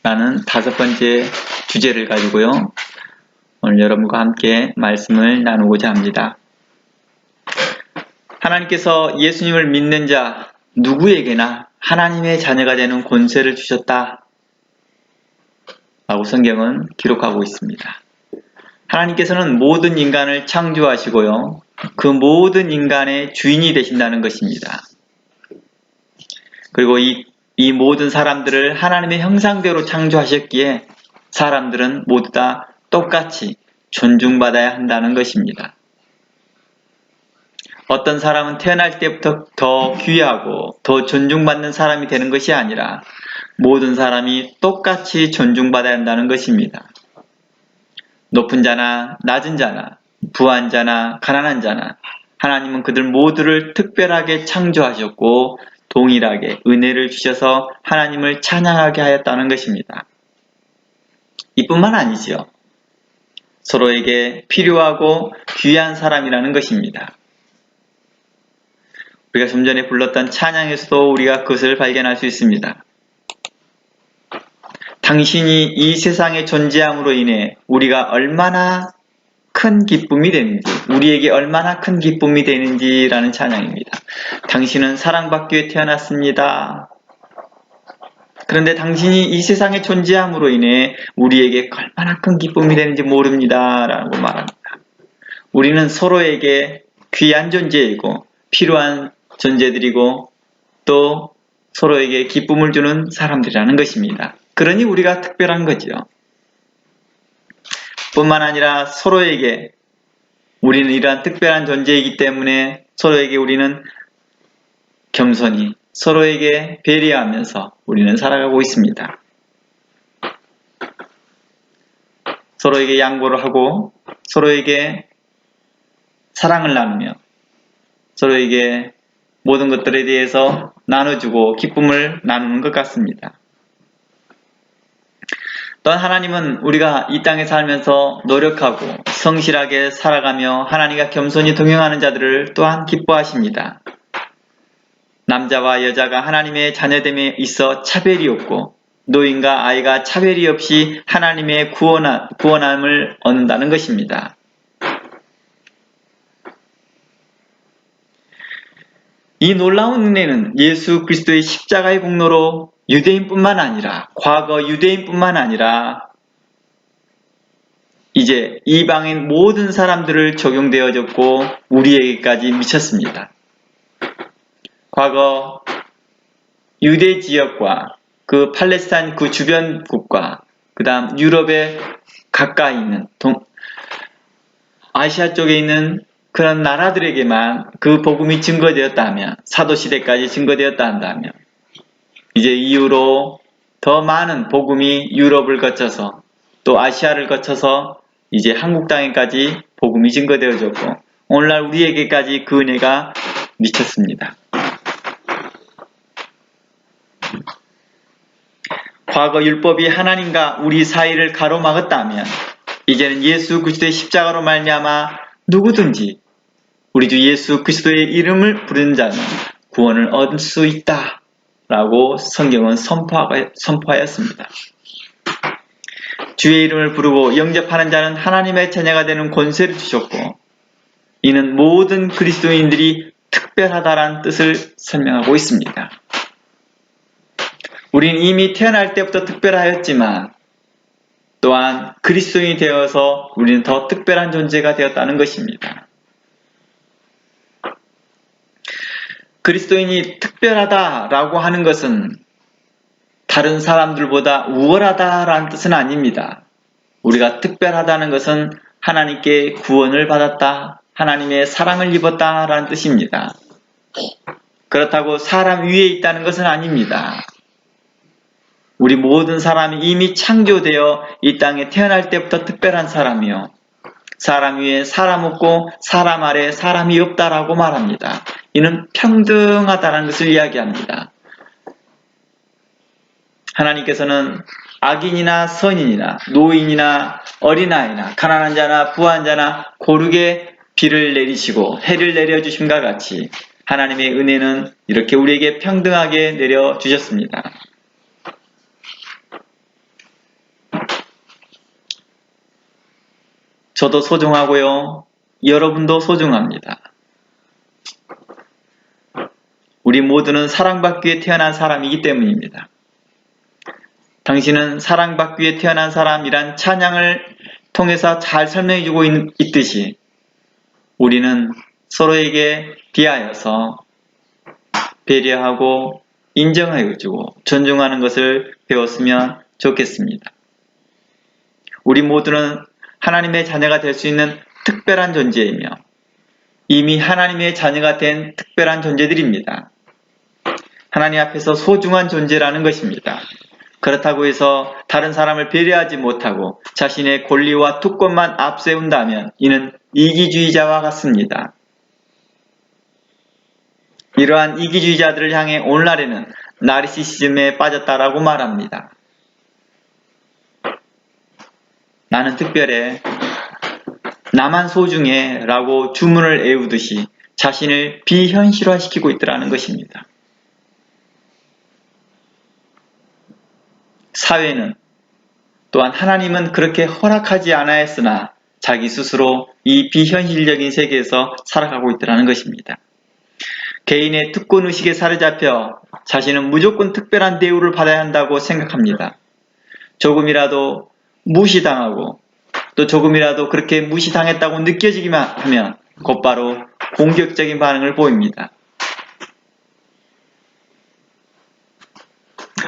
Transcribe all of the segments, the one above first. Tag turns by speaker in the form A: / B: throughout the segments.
A: 라는 5번째 주제를 가지고요. 오늘 여러분과 함께 말씀을 나누고자 합니다. 하나님께서 예수님을 믿는 자 누구에게나 하나님의 자녀가 되는 권세를 주셨다 라고 성경은 기록하고 있습니다. 하나님께서는 모든 인간을 창조하시고요. 그 모든 인간의 주인이 되신다는 것입니다. 그리고 이 모든 사람들을 하나님의 형상대로 창조하셨기에 사람들은 모두 다 똑같이 존중받아야 한다는 것입니다. 어떤 사람은 태어날 때부터 더 귀하고 더 존중받는 사람이 되는 것이 아니라 모든 사람이 똑같이 존중받아야 한다는 것입니다. 높은 자나 낮은 자나 부한 자나 가난한 자나 하나님은 그들 모두를 특별하게 창조하셨고 동일하게 은혜를 주셔서 하나님을 찬양하게 하였다는 것입니다. 이뿐만 아니지요. 서로에게 필요하고 귀한 사람이라는 것입니다. 우리가 좀 전에 불렀던 찬양에서도 우리가 그것을 발견할 수 있습니다. 당신이 이 세상에 존재함으로 인해 우리가 얼마나 큰 기쁨이 되는지, 우리에게 얼마나 큰 기쁨이 되는지라는 찬양입니다. 당신은 사랑받기 위해 태어났습니다. 그런데 당신이 이 세상에 존재함으로 인해 우리에게 얼마나 큰 기쁨이 되는지 모릅니다. 라고 말합니다. 우리는 서로에게 귀한 존재이고 필요한 존재들이고 또 서로에게 기쁨을 주는 사람들이라는 것입니다. 그러니 우리가 특별한 거지요. 뿐만 아니라 서로에게 우리는 이러한 특별한 존재이기 때문에 서로에게 우리는 겸손히 서로에게 배려하면서 우리는 살아가고 있습니다. 서로에게 양보를 하고 서로에게 사랑을 나누며 서로에게 모든 것들에 대해서 나눠주고 기쁨을 나누는 것 같습니다. 또한 하나님은 우리가 이 땅에 살면서 노력하고 성실하게 살아가며 하나님과 겸손히 동행하는 자들을 또한 기뻐하십니다. 남자와 여자가 하나님의 자녀됨에 있어 차별이 없고 노인과 아이가 차별이 없이 하나님의 구원함을 얻는다는 것입니다. 이 놀라운 은혜는 예수 그리스도의 십자가의 공로로 유대인뿐만 아니라 과거 유대인뿐만 아니라 이제 이방인 모든 사람들을 적용되어졌고 우리에게까지 미쳤습니다. 과거 유대 지역과 그 팔레스타인 그 주변국과 그 다음 유럽에 가까이 있는 아시아 쪽에 있는 그런 나라들에게만 그 복음이 증거되었다면 사도시대까지 증거되었다 한다면 이제 이후로 더 많은 복음이 유럽을 거쳐서 또 아시아를 거쳐서 이제 한국 땅에까지 복음이 증거되어졌고 오늘날 우리에게까지 그 은혜가 미쳤습니다. 과거 율법이 하나님과 우리 사이를 가로막았다면 이제는 예수 그리스도의 십자가로 말미암아 누구든지 우리 주 예수 그리스도의 이름을 부르는 자는 구원을 얻을 수 있다 라고 성경은 선포하였습니다. 주의 이름을 부르고 영접하는 자는 하나님의 자녀가 되는 권세를 주셨고 이는 모든 그리스도인들이 특별하다라는 뜻을 설명하고 있습니다. 우리는 이미 태어날 때부터 특별하였지만 또한 그리스도인이 되어서 우리는 더 특별한 존재가 되었다는 것입니다. 그리스도인이 특별하다라고 하는 것은 다른 사람들보다 우월하다라는 뜻은 아닙니다. 우리가 특별하다는 것은 하나님께 구원을 받았다, 하나님의 사랑을 입었다라는 뜻입니다. 그렇다고 사람 위에 있다는 것은 아닙니다. 우리 모든 사람이 이미 창조되어 이 땅에 태어날 때부터 특별한 사람이요. 사람 위에 사람 없고 사람 아래 사람이 없다라고 말합니다. 이는 평등하다는 것을 이야기합니다. 하나님께서는 악인이나 선인이나 노인이나 어린아이나 가난한 자나 부한 자나 고르게 비를 내리시고 해를 내려주심과 같이 하나님의 은혜는 이렇게 우리에게 평등하게 내려주셨습니다. 저도 소중하고요. 여러분도 소중합니다. 우리 모두는 사랑받기 위해 태어난 사람이기 때문입니다. 당신은 사랑받기 위해 태어난 사람이란 찬양을 통해서 잘 설명해주고 있듯이 우리는 서로에게 대하여서 배려하고 인정해주고 존중하는 것을 배웠으면 좋겠습니다. 우리 모두는 하나님의 자녀가 될 수 있는 특별한 존재이며 이미 하나님의 자녀가 된 특별한 존재들입니다. 하나님 앞에서 소중한 존재라는 것입니다. 그렇다고 해서 다른 사람을 배려하지 못하고 자신의 권리와 특권만 앞세운다면 이는 이기주의자와 같습니다. 이러한 이기주의자들을 향해 오늘날에는 나르시시즘에 빠졌다라고 말합니다. 나는 특별해, 나만 소중해 라고 주문을 외우듯이 자신을 비현실화시키고 있더라는 것입니다. 사회는 또한 하나님은 그렇게 허락하지 않았으나 자기 스스로 이 비현실적인 세계에서 살아가고 있더라는 것입니다. 개인의 특권의식에 사로잡혀 자신은 무조건 특별한 대우를 받아야 한다고 생각합니다. 조금이라도 무시당하고 또 조금이라도 그렇게 무시당했다고 느껴지기만 하면 곧바로 공격적인 반응을 보입니다.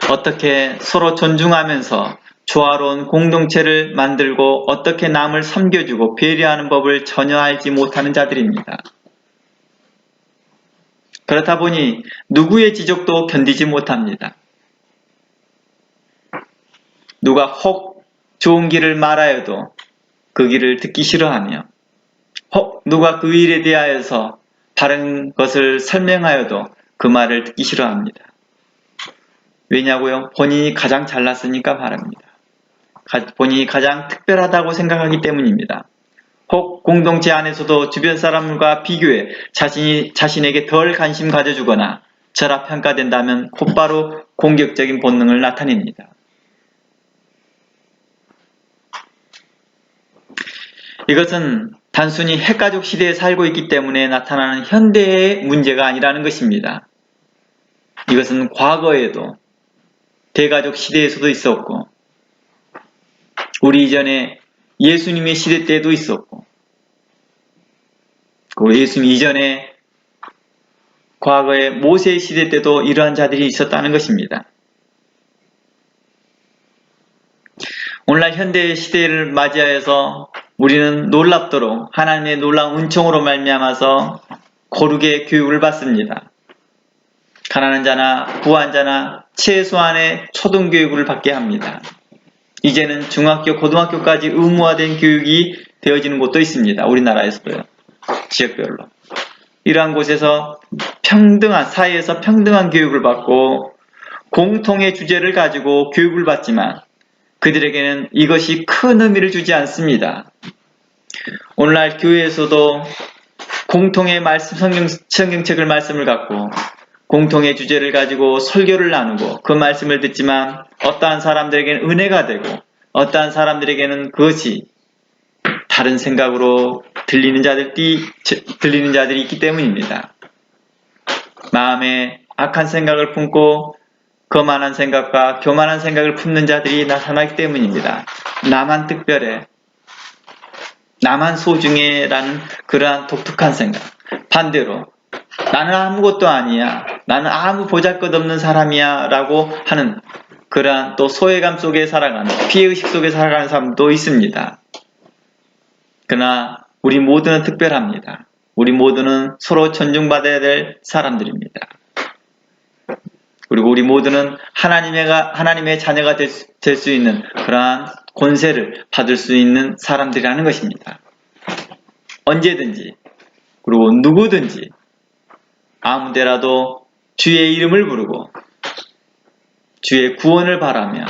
A: 어떻게 서로 존중하면서 조화로운 공동체를 만들고 어떻게 남을 섬겨주고 배려하는 법을 전혀 알지 못하는 자들입니다. 그렇다 보니 누구의 지적도 견디지 못합니다. 누가 혹 좋은 길을 말하여도 그 길을 듣기 싫어하며 혹 누가 그 일에 대하여서 다른 것을 설명하여도 그 말을 듣기 싫어합니다. 왜냐고요? 본인이 가장 잘났으니까 말합니다. 본인이 가장 특별하다고 생각하기 때문입니다. 혹 공동체 안에서도 주변 사람과 비교해 자신에게 덜 관심 가져주거나 절하평가된다면 곧바로 공격적인 본능을 나타냅니다. 이것은 단순히 핵가족 시대에 살고 있기 때문에 나타나는 현대의 문제가 아니라는 것입니다. 이것은 과거에도 대가족 시대에서도 있었고 우리 이전에 예수님의 시대 때도 있었고 그리고 예수님 이전에 과거의 모세의 시대 때도 이러한 자들이 있었다는 것입니다. 오늘날 현대의 시대를 맞이하여서 우리는 놀랍도록 하나님의 놀라운 은총으로 말미암아서 고르게 교육을 받습니다. 가난한 자나 부한 자나 최소한의 초등교육을 받게 합니다. 이제는 중학교, 고등학교까지 의무화된 교육이 되어지는 곳도 있습니다. 우리나라에서도요. 지역별로. 이러한 곳에서 사회에서 평등한 교육을 받고 공통의 주제를 가지고 교육을 받지만 그들에게는 이것이 큰 의미를 주지 않습니다. 오늘날 교회에서도 공통의 성경책을 말씀을 갖고 공통의 주제를 가지고 설교를 나누고 그 말씀을 듣지만 어떠한 사람들에게는 은혜가 되고 어떠한 사람들에게는 그것이 다른 생각으로 들리는 자들이 있기 때문입니다. 마음에 악한 생각을 품고 거만한 생각과 교만한 생각을 품는 자들이 나타나기 때문입니다. 나만 특별해, 나만 소중해 라는 그러한 독특한 생각. 반대로 나는 아무것도 아니야, 나는 아무 보잘것없는 사람이야 라고 하는 그러한 또 소외감 속에 살아가는, 피해의식 속에 살아가는 사람도 있습니다. 그러나 우리 모두는 특별합니다. 우리 모두는 서로 존중받아야 될 사람들입니다. 그리고 우리 모두는 하나님의 자녀가 될 수 있는 그러한 권세를 받을 수 있는 사람들이라는 것입니다. 언제든지 그리고 누구든지 아무데라도 주의 이름을 부르고 주의 구원을 바라며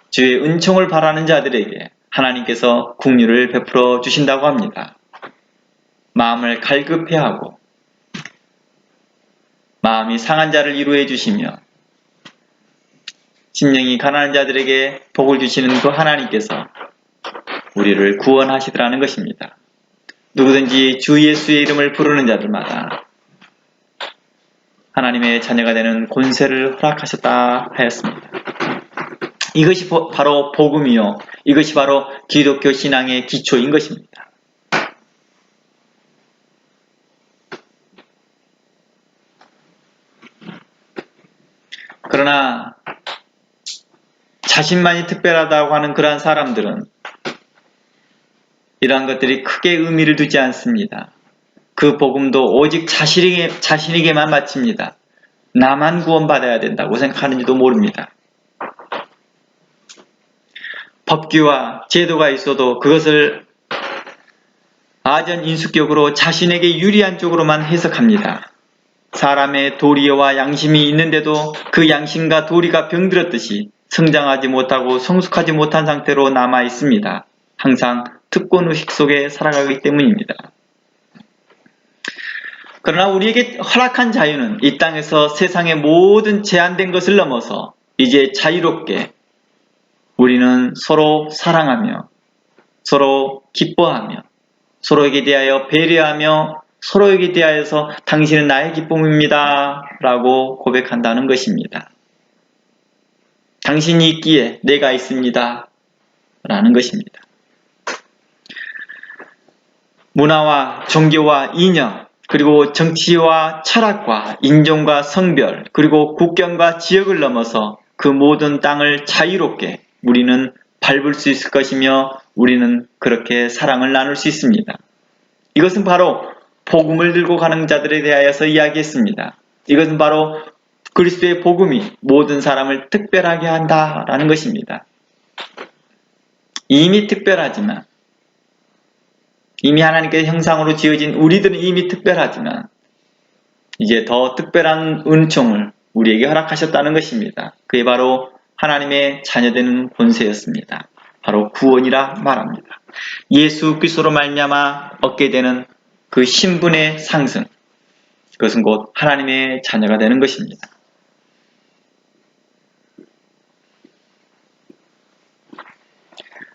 A: 주의 은총을 바라는 자들에게 하나님께서 긍휼을 베풀어 주신다고 합니다. 마음을 갈급해하고 마음이 상한 자를 위로해 주시며 심령이 가난한 자들에게 복을 주시는 그 하나님께서 우리를 구원하시더라는 것입니다. 누구든지 주 예수의 이름을 부르는 자들마다 하나님의 자녀가 되는 권세를 허락하셨다 하였습니다. 이것이 바로 복음이요, 이것이 바로 기독교 신앙의 기초인 것입니다. 그러나 자신만이 특별하다고 하는 그러한 사람들은 이러한 것들이 크게 의미를 두지 않습니다. 그 복음도 오직 자신에게만 바칩니다. 나만 구원받아야 된다고 생각하는지도 모릅니다. 법규와 제도가 있어도 그것을 아전인수격으로 자신에게 유리한 쪽으로만 해석합니다. 사람의 도리와 양심이 있는데도 그 양심과 도리가 병들었듯이 성장하지 못하고 성숙하지 못한 상태로 남아 있습니다. 항상 특권의식 속에 살아가기 때문입니다. 그러나 우리에게 허락한 자유는 이 땅에서 세상의 모든 제한된 것을 넘어서 이제 자유롭게 우리는 서로 사랑하며 서로 기뻐하며 서로에게 대하여 배려하며 서로에게 대하여서 당신은 나의 기쁨입니다 라고 고백한다는 것입니다. 당신이 있기에 내가 있습니다 라는 것입니다. 문화와 종교와 이념, 그리고 정치와 철학과 인종과 성별, 그리고 국경과 지역을 넘어서 그 모든 땅을 자유롭게 우리는 밟을 수 있을 것이며 우리는 그렇게 사랑을 나눌 수 있습니다. 이것은 바로 복음을 들고 가는 자들에 대하여서 이야기했습니다. 이것은 바로 그리스도의 복음이 모든 사람을 특별하게 한다라는 것입니다. 이미 특별하지만, 이미 하나님께서 형상으로 지어진 우리들은 이미 특별하지만 이제 더 특별한 은총을 우리에게 허락하셨다는 것입니다. 그게 바로 하나님의 자녀되는 권세였습니다. 바로 구원이라 말합니다. 예수 그리스도로 말미암아 얻게 되는 그 신분의 상승, 그것은 곧 하나님의 자녀가 되는 것입니다.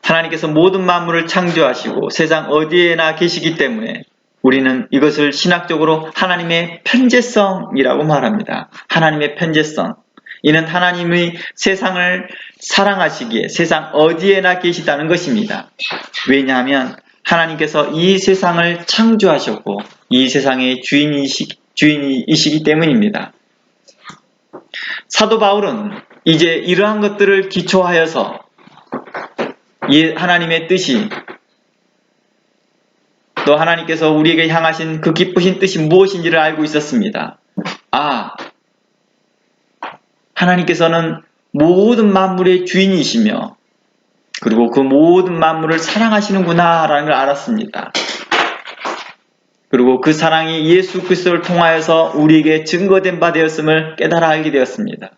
A: 하나님께서 모든 만물을 창조하시고 세상 어디에나 계시기 때문에 우리는 이것을 신학적으로 하나님의 편재성이라고 말합니다. 하나님의 편재성. 이는 하나님의 세상을 사랑하시기에 세상 어디에나 계시다는 것입니다. 왜냐하면 하나님께서 이 세상을 창조하셨고 이 세상의 주인이시기 때문입니다. 사도 바울은 이제 이러한 것들을 기초하여서 하나님의 뜻이, 또 하나님께서 우리에게 향하신 그 기쁘신 뜻이 무엇인지를 알고 있었습니다. 하나님께서는 모든 만물의 주인이시며 그리고 그 모든 만물을 사랑하시는구나 라는 걸 알았습니다. 그리고 그 사랑이 예수 그리스도를 통하여서 우리에게 증거된 바 되었음을 깨달아 알게 되었습니다.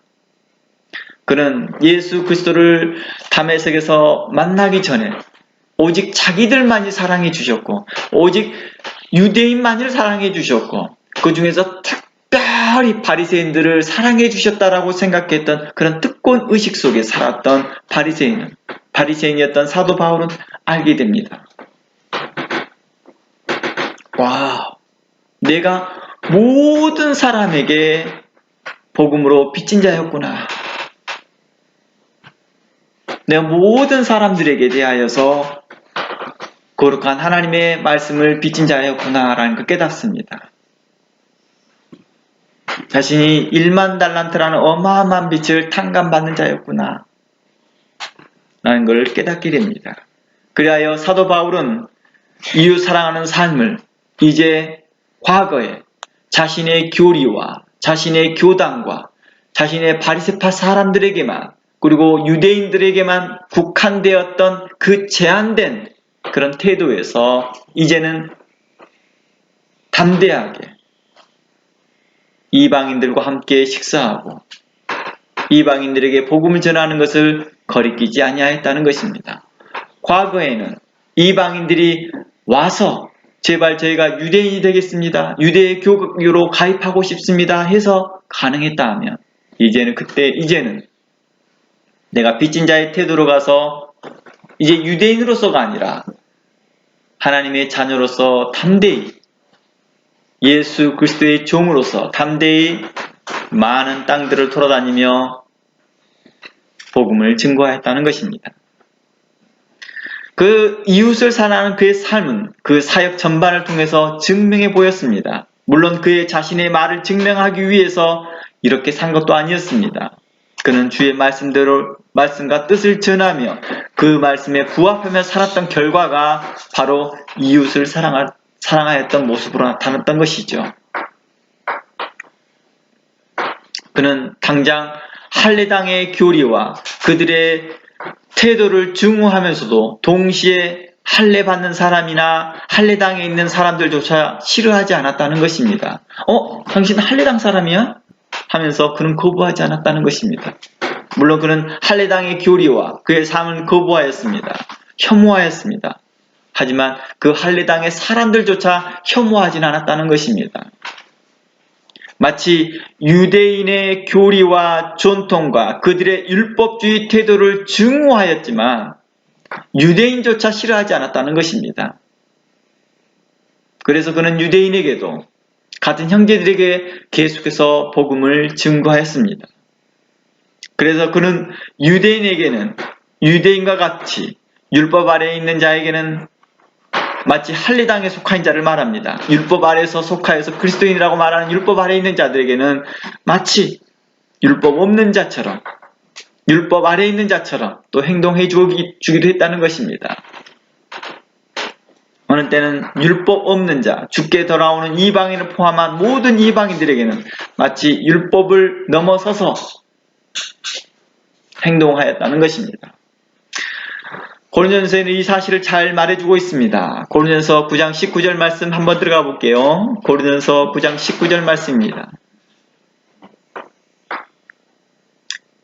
A: 그는 예수 그리스도를 다메섹에서 만나기 전에 오직 자기들만이 사랑해 주셨고 오직 유대인만을 사랑해 주셨고 그 중에서 특별히 바리새인들을 사랑해 주셨다라고 생각했던 그런 특권 의식 속에 살았던 바리새인이었던 사도 바울은 알게 됩니다. 내가 모든 사람에게 복음으로 빚진 자였구나. 내가 모든 사람들에게 대하여서 거룩한 하나님의 말씀을 빚진 자였구나 라는 걸 깨닫습니다. 자신이 1만 달란트라는 어마어마한 빚을 탕감받는 자였구나 라는 걸 깨닫게 됩니다. 그리하여 사도 바울은 이웃 사랑하는 삶을 이제 과거에 자신의 교리와 자신의 교단과 자신의 바리새파 사람들에게만 그리고 유대인들에게만 국한되었던 그 제한된 그런 태도에서 이제는 담대하게 이방인들과 함께 식사하고 이방인들에게 복음을 전하는 것을 거리끼지 아니하였다는 것입니다. 과거에는 이방인들이 와서 제발 저희가 유대인이 되겠습니다. 유대의 교육으로 가입하고 싶습니다. 해서 가능했다 하면 이제는 내가 빚진 자의 태도로 가서 이제 유대인으로서가 아니라 하나님의 자녀로서 담대히 예수 그리스도의 종으로서 담대히 많은 땅들을 돌아다니며 복음을 증거하였다는 것입니다. 그 이웃을 사랑하는 그의 삶은 그 사역 전반을 통해서 증명해 보였습니다. 물론 그의 자신의 말을 증명하기 위해서 이렇게 산 것도 아니었습니다. 그는 주의 말씀과 뜻을 전하며 그 말씀에 부합하며 살았던 결과가 바로 이웃을 사랑하였던 모습으로 나타났던 것이죠. 그는 당장 할례당의 교리와 그들의 태도를 증오하면서도 동시에 할례 받는 사람이나 할례당에 있는 사람들조차 싫어하지 않았다는 것입니다. 당신 할례당 사람이야? 하면서 그는 거부하지 않았다는 것입니다. 물론 그는 할례당의 교리와 그의 삶을 거부하였습니다. 혐오하였습니다. 하지만 그 할례당의 사람들조차 혐오하진 않았다는 것입니다. 마치 유대인의 교리와 전통과 그들의 율법주의 태도를 증오하였지만 유대인조차 싫어하지 않았다는 것입니다. 그래서 그는 유대인에게도 같은 형제들에게 계속해서 복음을 증거하였습니다. 그래서 그는 유대인에게는 유대인과 같이 율법 아래에 있는 자에게는 마치 할례당에 속한 자를 말합니다. 율법 아래에서 속하여서 그리스도인이라고 말하는 율법 아래에 있는 자들에게는 마치 율법 없는 자처럼 율법 아래에 있는 자처럼 또 행동해 주기도 했다는 것입니다. 어느 때는 율법 없는 자, 주께 돌아오는 이방인을 포함한 모든 이방인들에게는 마치 율법을 넘어서서 행동하였다는 것입니다. 고린도전서에는 이 사실을 잘 말해주고 있습니다. 고린도전서 9장 19절 말씀 한번 들어가 볼게요. 고린도전서 9장 19절 말씀입니다.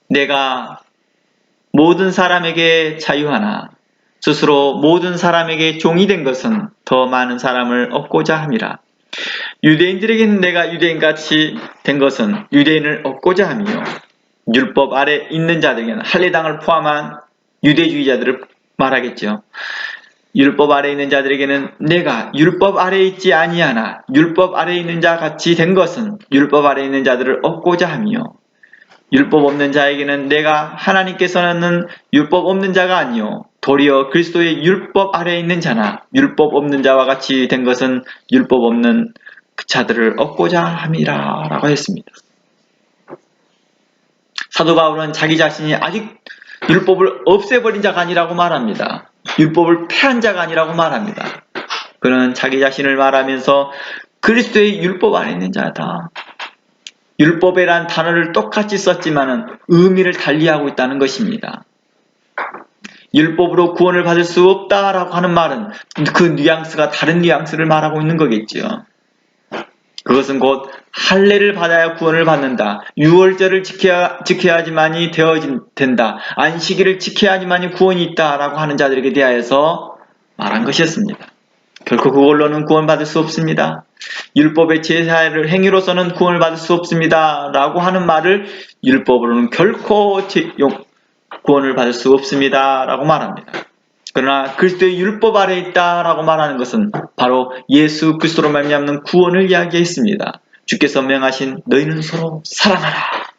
A: 내가 모든 사람에게 자유하나 스스로 모든 사람에게 종이 된 것은 더 많은 사람을 얻고자 함이라. 유대인들에게는 내가 유대인같이 된 것은 유대인을 얻고자 함이요 율법 아래 있는 자들에게는 할례당을 포함한 유대주의자들을 말하겠죠. 율법 아래 있는 자들에게는 내가 율법 아래 있지 아니하나 율법 아래 있는 자 같이 된 것은 율법 아래 있는 자들을 얻고자 함이요 율법 없는 자에게는 내가 하나님께서는 율법 없는 자가 아니요 도리어 그리스도의 율법 아래 있는 자나 율법 없는 자와 같이 된 것은 율법 없는 그 자들을 얻고자 함이라 라고 했습니다. 사도 바울은 자기 자신이 아직 율법을 없애버린 자가 아니라고 말합니다. 율법을 폐한 자가 아니라고 말합니다. 그는 자기 자신을 말하면서 그리스도의 율법 안에 있는 자다. 율법이란 단어를 똑같이 썼지만 의미를 달리하고 있다는 것입니다. 율법으로 구원을 받을 수 없다라고 하는 말은 그 뉘앙스가 다른 뉘앙스를 말하고 있는 거겠죠. 그것은 곧 할례를 받아야 구원을 받는다. 유월절을 지켜야지만이 된다. 안식일을 지켜야지만이 구원이 있다라고 하는 자들에게 대하여서 말한 것이었습니다. 결코 그걸로는 구원받을 수 없습니다. 율법의 제사를 행위로서는 구원을 받을 수 없습니다. 라고 하는 말을 율법으로는 결코 구원을 받을 수 없습니다. 라고 말합니다. 그러나 그리스도의 율법 아래에 있다라고 말하는 것은 바로 예수 그리스도로 말미암는 구원을 이야기했습니다. 주께서 명하신 너희는 서로 사랑하라.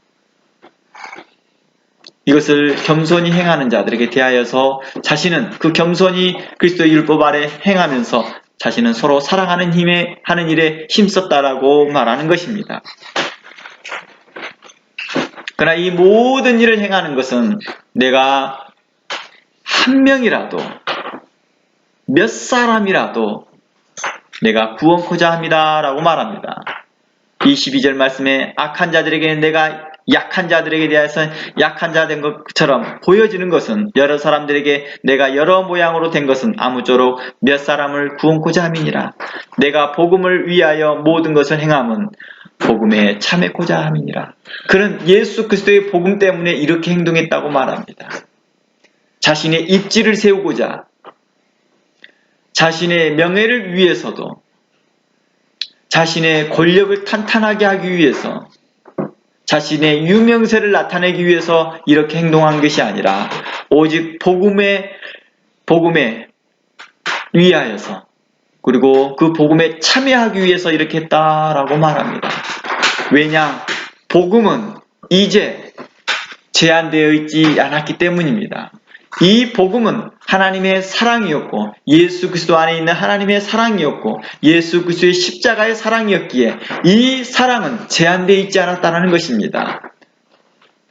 A: 이것을 겸손히 행하는 자들에게 대하여서 자신은 그 겸손히 그리스도의 율법 아래 행하면서 자신은 서로 사랑하는 하는 일에 힘썼다라고 말하는 것입니다. 그러나 이 모든 일을 행하는 것은 내가 한 명이라도 몇 사람이라도 내가 구원코자 합니다 라고 말합니다. 22절 말씀에 악한 자들에게는 내가 약한 자들에게 대해서 약한 자 된 것처럼 보여지는 것은 여러 사람들에게 내가 여러 모양으로 된 것은 아무쪼록 몇 사람을 구원코자 함이니라. 내가 복음을 위하여 모든 것을 행함은 복음에 참여코자 함이니라. 그는 예수 그리스도의 복음 때문에 이렇게 행동했다고 말합니다. 자신의 입지를 세우고자 자신의 명예를 위해서도 자신의 권력을 탄탄하게 하기 위해서 자신의 유명세를 나타내기 위해서 이렇게 행동한 것이 아니라 오직 복음의 복음에 위하여서 그리고 그 복음에 참여하기 위해서 이렇게 했다라고 말합니다. 왜냐? 복음은 이제 제한되어 있지 않았기 때문입니다. 이 복음은 하나님의 사랑이었고 예수 그리스도 안에 있는 하나님의 사랑이었고 예수 그리스도의 십자가의 사랑이었기에 이 사랑은 제한되어 있지 않았다는 것입니다.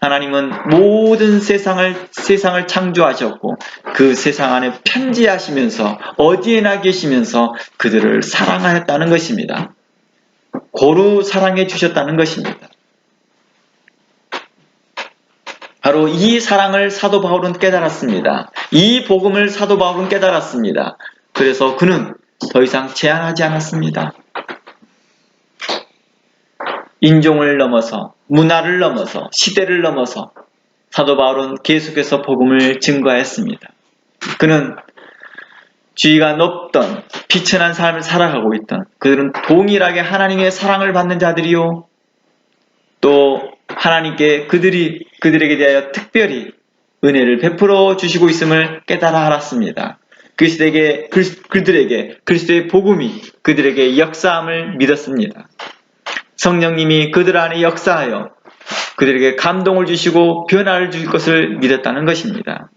A: 하나님은 모든 세상을 창조하셨고 그 세상 안에 편지하시면서 어디에나 계시면서 그들을 사랑하였다는 것입니다. 고루 사랑해 주셨다는 것입니다. 바로 이 사랑을 사도 바울은 깨달았습니다. 이 복음을 사도 바울은 깨달았습니다. 그래서 그는 더 이상 제한하지 않았습니다. 인종을 넘어서 문화를 넘어서 시대를 넘어서 사도 바울은 계속해서 복음을 증거했습니다. 그는 지위가 높던 비천한 삶을 살아가고 있던 그들은 동일하게 하나님의 사랑을 받는 자들이요 또 하나님께 그들에게 대하여 특별히 은혜를 베풀어 주시고 있음을 깨달아 알았습니다. 그들에게 그리스도의 복음이 그들에게 역사함을 믿었습니다. 성령님이 그들 안에 역사하여 그들에게 감동을 주시고 변화를 줄 것을 믿었다는 것입니다.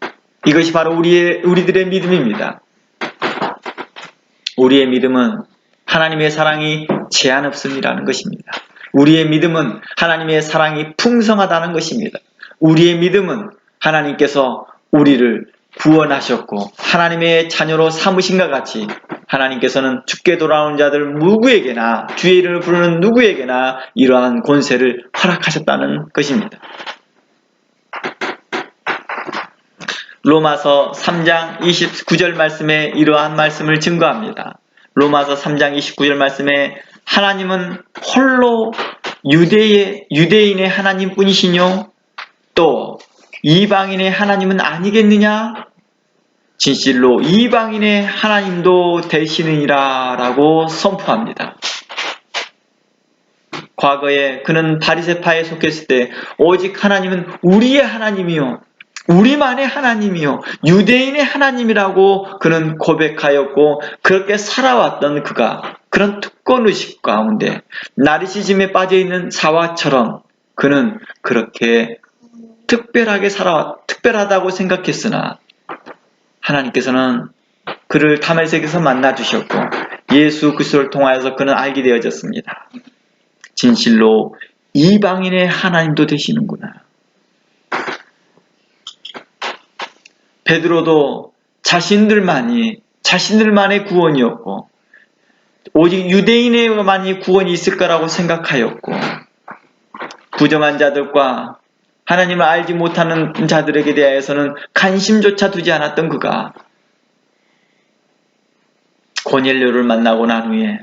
A: 이것이 바로 우리들의 믿음입니다. 우리의 믿음은 하나님의 사랑이 제한 없음이라는 것입니다. 우리의 믿음은 하나님의 사랑이 풍성하다는 것입니다. 우리의 믿음은 하나님께서 우리를 구원하셨고 하나님의 자녀로 삼으신과 같이 하나님께서는 죽게 돌아오는 자들 누구에게나 주의 이름을 부르는 누구에게나 이러한 권세를 허락하셨다는 것입니다. 로마서 3장 29절 말씀에 이러한 말씀을 증거합니다. 로마서 3장 29절 말씀에 하나님은 홀로 유대인의 하나님뿐이시뇨 또 이방인의 하나님은 아니겠느냐? 진실로 이방인의 하나님도 되시느니라 라고 선포합니다. 과거에 그는 바리새파에 속했을 때 오직 하나님은 우리의 하나님이요 우리만의 하나님이요 유대인의 하나님이라고 그는 고백하였고 그렇게 살아왔던 그가 그런 특권의식 가운데 나르시즘에 빠져있는 사화처럼 그는 그렇게 특별하다고 생각했으나 하나님께서는 그를 다메섹에서 만나주셨고 예수 그리스도를 통하여서 그는 알게 되어졌습니다. 진실로 이방인의 하나님도 되시는구나. 베드로도 자신들만의 구원이었고 오직 유대인에만이 구원이 있을 거라고 생각하였고 부정한 자들과 하나님을 알지 못하는 자들에게 대하여서는 관심조차 두지 않았던 그가 고넬료를 만나고 난 후에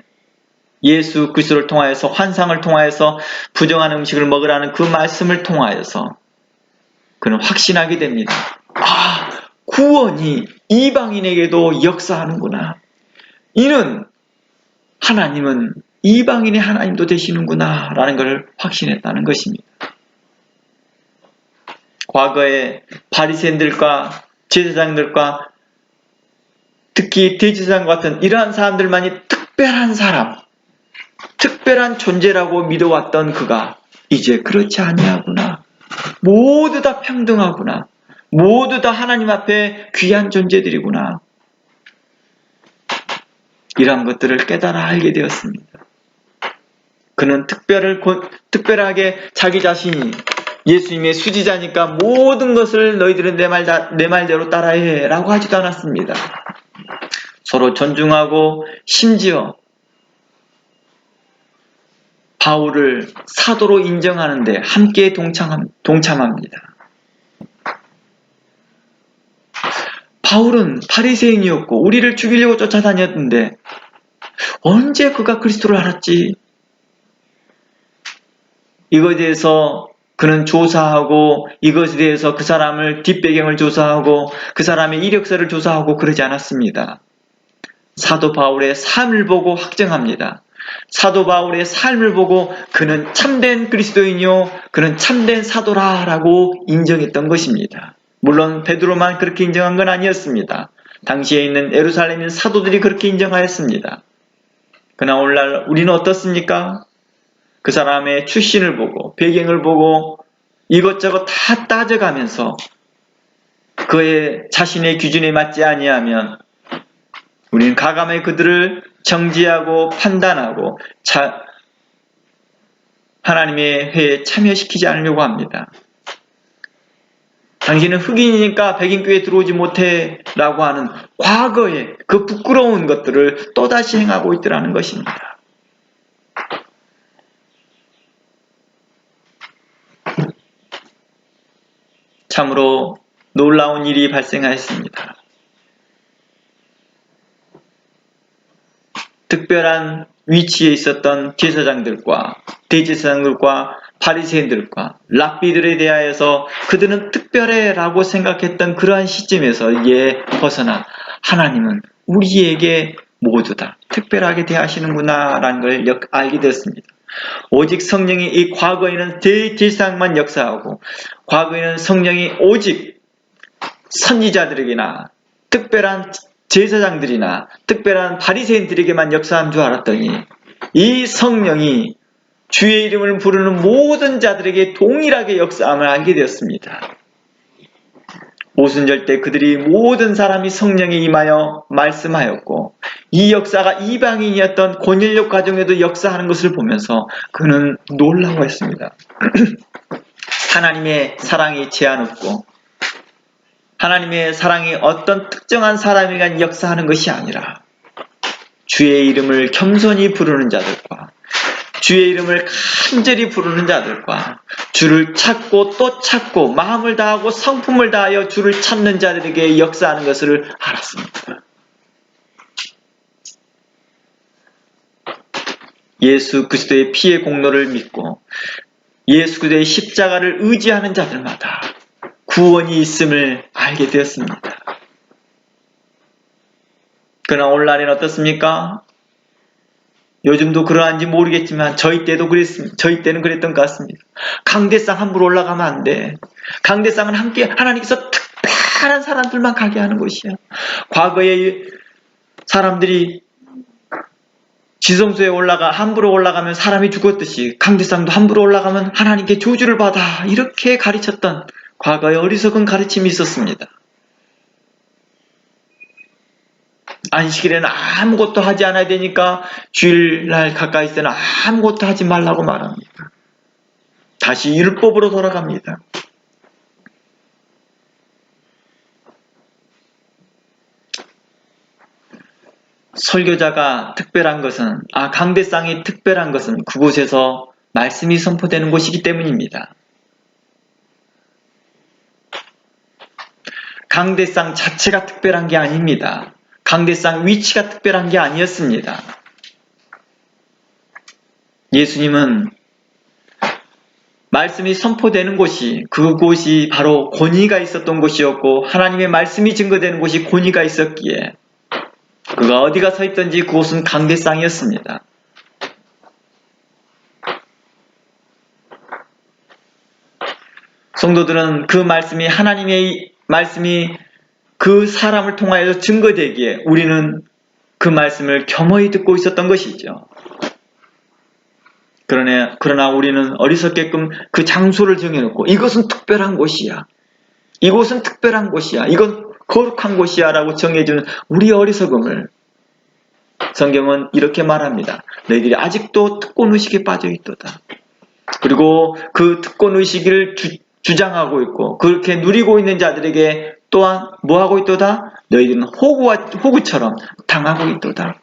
A: 예수 그리스도를 통하여서 환상을 통하여서 부정한 음식을 먹으라는 그 말씀을 통하여서 그는 확신하게 됩니다. 구원이 이방인에게도 역사하는구나. 이는 하나님은 이방인의 하나님도 되시는구나 라는 것을 확신했다는 것입니다. 과거에 바리새인들과 제사장들과 특히 대제사장 같은 이러한 사람들만이 특별한 사람, 특별한 존재라고 믿어왔던 그가 이제 그렇지 아니하구나. 모두 다 평등하구나. 모두 다 하나님 앞에 귀한 존재들이구나. 이러한 것들을 깨달아 알게 되었습니다. 그는 특별하게 자기 자신이 예수님의 수지자니까 모든 것을 너희들은 내 말대로 따라해 라고 하지도 않았습니다. 서로 존중하고 심지어 바울을 사도로 인정하는데 함께 동참합니다. 바울은 바리새인이었고 우리를 죽이려고 쫓아다녔는데 언제 그가 그리스도를 알았지? 이것에 대해서 그는 조사하고 이것에 대해서 그 사람을 뒷배경을 조사하고 그 사람의 이력서를 조사하고 그러지 않았습니다. 사도 바울의 삶을 보고 확정합니다. 사도 바울의 삶을 보고 그는 참된 그리스도인이요 그는 참된 사도라라고 인정했던 것입니다. 물론 베드로만 그렇게 인정한 건 아니었습니다. 당시에 있는 예루살렘 사도들이 그렇게 인정하였습니다. 그러나 오늘날 우리는 어떻습니까? 그 사람의 출신을 보고 배경을 보고 이것저것 다 따져가면서 그의 자신의 기준에 맞지 아니하면 우리는 과감히 그들을 정지하고 판단하고 하나님의 회에 참여시키지 않으려고 합니다. 당신은 흑인이니까 백인교회에 들어오지 못해 라고 하는 과거의 그 부끄러운 것들을 또다시 행하고 있더라는 것입니다. 참으로 놀라운 일이 발생하였습니다. 특별한 위치에 있었던 제사장들과 대제사장들과 바리새인들과 랍비들에 대하여서 그들은 특별해라고 생각했던 그러한 시점에서 이제 벗어나 하나님은 우리에게 모두 다 특별하게 대하시는구나 라는 걸 알게 되었습니다. 오직 성령이 이 과거에는 대제사장만 역사하고 과거에는 성령이 오직 선지자들에게나 특별한 제사장들이나 특별한 바리새인들에게만 역사한 줄 알았더니 이 성령이 주의 이름을 부르는 모든 자들에게 동일하게 역사함을 알게 되었습니다. 오순절 때 그들이 모든 사람이 성령에 임하여 말씀하였고 이 역사가 이방인이었던 고넬료 가정에도 역사하는 것을 보면서 그는 놀라워했습니다. 하나님의 사랑이 제한 없고 하나님의 사랑이 어떤 특정한 사람에게 역사하는 것이 아니라 주의 이름을 겸손히 부르는 자들과 주의 이름을 간절히 부르는 자들과 주를 찾고 또 찾고 마음을 다하고 성품을 다하여 주를 찾는 자들에게 역사하는 것을 알았습니다. 예수 그리스도의 피의 공로를 믿고 예수 그리스도의 십자가를 의지하는 자들마다 구원이 있음을 알게 되었습니다. 그러나 오늘날에는 어떻습니까? 요즘도 그러한지 모르겠지만 저희 때도 그랬습니다. 저희 때는 그랬던 것 같습니다. 강대상 함부로 올라가면 안 돼. 강대상은 함께 하나님께서 특별한 사람들만 가게 하는 곳이야. 과거에 사람들이 지성소에 함부로 올라가면 사람이 죽었듯이 강대상도 함부로 올라가면 하나님께 저주를 받아. 이렇게 가르쳤던 과거의 어리석은 가르침이 있었습니다. 안식일에는 아무것도 하지 않아야 되니까 주일날 가까이 있을 때는 아무것도 하지 말라고 말합니다. 다시 율법으로 돌아갑니다. 설교자가 특별한 것은 강대상이 특별한 것은 그곳에서 말씀이 선포되는 곳이기 때문입니다. 강대상 자체가 특별한 게 아닙니다. 강대상 위치가 특별한 게 아니었습니다. 예수님은 말씀이 선포되는 곳이 그곳이 바로 권위가 있었던 곳이었고 하나님의 말씀이 증거되는 곳이 권위가 있었기에 그가 어디가 서 있든지 그곳은 강대상이었습니다. 성도들은 그 말씀이 하나님의 말씀이 그 사람을 통하여 증거되기에 우리는 그 말씀을 겸허히 듣고 있었던 것이죠. 그러나 우리는 어리석게끔 그 장소를 정해놓고 이것은 특별한 곳이야. 이곳은 특별한 곳이야. 이건 거룩한 곳이야 라고 정해주는 우리의 어리석음을 성경은 이렇게 말합니다. 너희들이 아직도 특권의식에 빠져있도다. 그리고 그 특권의식을 주장하고 있고 그렇게 누리고 있는 자들에게 또한 뭐하고 있도다? 너희들은 호구처럼 당하고 있도다.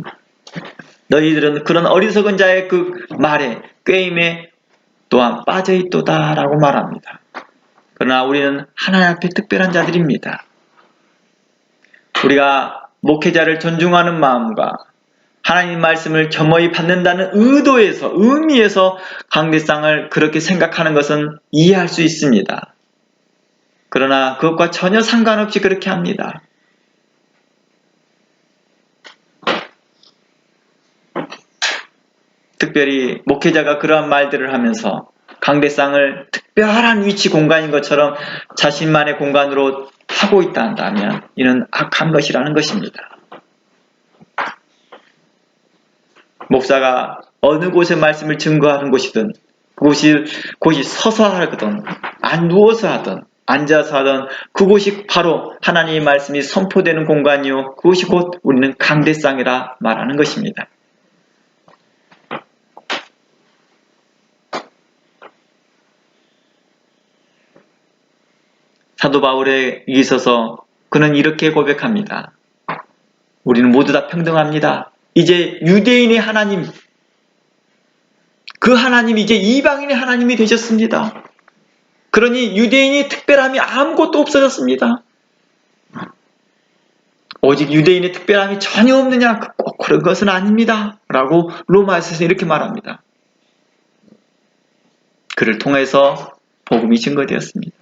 A: 너희들은 그런 어리석은 자의 그 말에 꾀임에 또한 빠져있도다 라고 말합니다. 그러나 우리는 하나님 앞에 특별한 자들입니다. 우리가 목회자를 존중하는 마음과 하나님 말씀을 겸허히 받는다는 의미에서 강대상을 그렇게 생각하는 것은 이해할 수 있습니다. 그러나 그것과 전혀 상관없이 그렇게 합니다. 특별히 목회자가 그러한 말들을 하면서 강대상을 특별한 위치 공간인 것처럼 자신만의 공간으로 하고 있다 한다면 이는 악한 것이라는 것입니다. 목사가 어느 곳에 말씀을 증거하는 곳이든 그곳이 서서 하든 누워서 하든 앉아서 하든 그곳이 바로 하나님의 말씀이 선포되는 공간이요 그것이 곧 우리는 강대상이라 말하는 것입니다. 사도 바울에 있어서 그는 이렇게 고백합니다. 우리는 모두 다 평등합니다. 이제 유대인의 하나님, 그 하나님이 이제 이방인의 하나님이 되셨습니다. 그러니 유대인의 특별함이 아무것도 없어졌습니다. 오직 유대인의 특별함이 전혀 없느냐? 꼭 그런 것은 아닙니다. 라고 로마서에서 이렇게 말합니다. 그를 통해서 복음이 증거되었습니다.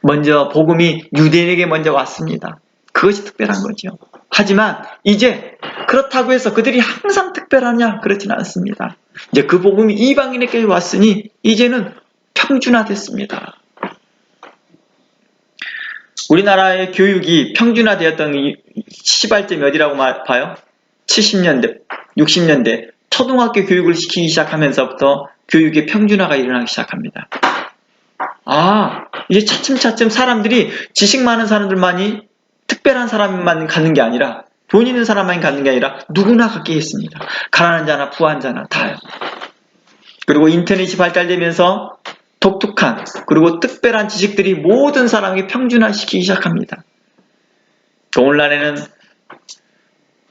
A: 먼저 복음이 유대인에게 먼저 왔습니다. 그것이 특별한 거죠. 하지만 이제 그렇다고 해서 그들이 항상 특별하냐? 그렇지는 않습니다. 이제 그 복음이 이방인에게 왔으니 이제는 평준화됐습니다. 우리나라의 교육이 평준화되었던 시발점이 어디라고 봐요? 70년대, 60년대 초등학교 교육을 시키기 시작하면서부터 교육의 평준화가 일어나기 시작합니다. 이제 차츰차츰 사람들이 지식 많은 사람들만이 특별한 사람만 갖는 게 아니라 돈 있는 사람만 갖는 게 아니라 누구나 갖게 했습니다. 가난한 자나 부한 자나 다요. 그리고 인터넷이 발달되면서 독특한 그리고 특별한 지식들이 모든 사람에게 평준화시키기 시작합니다. 오늘날에는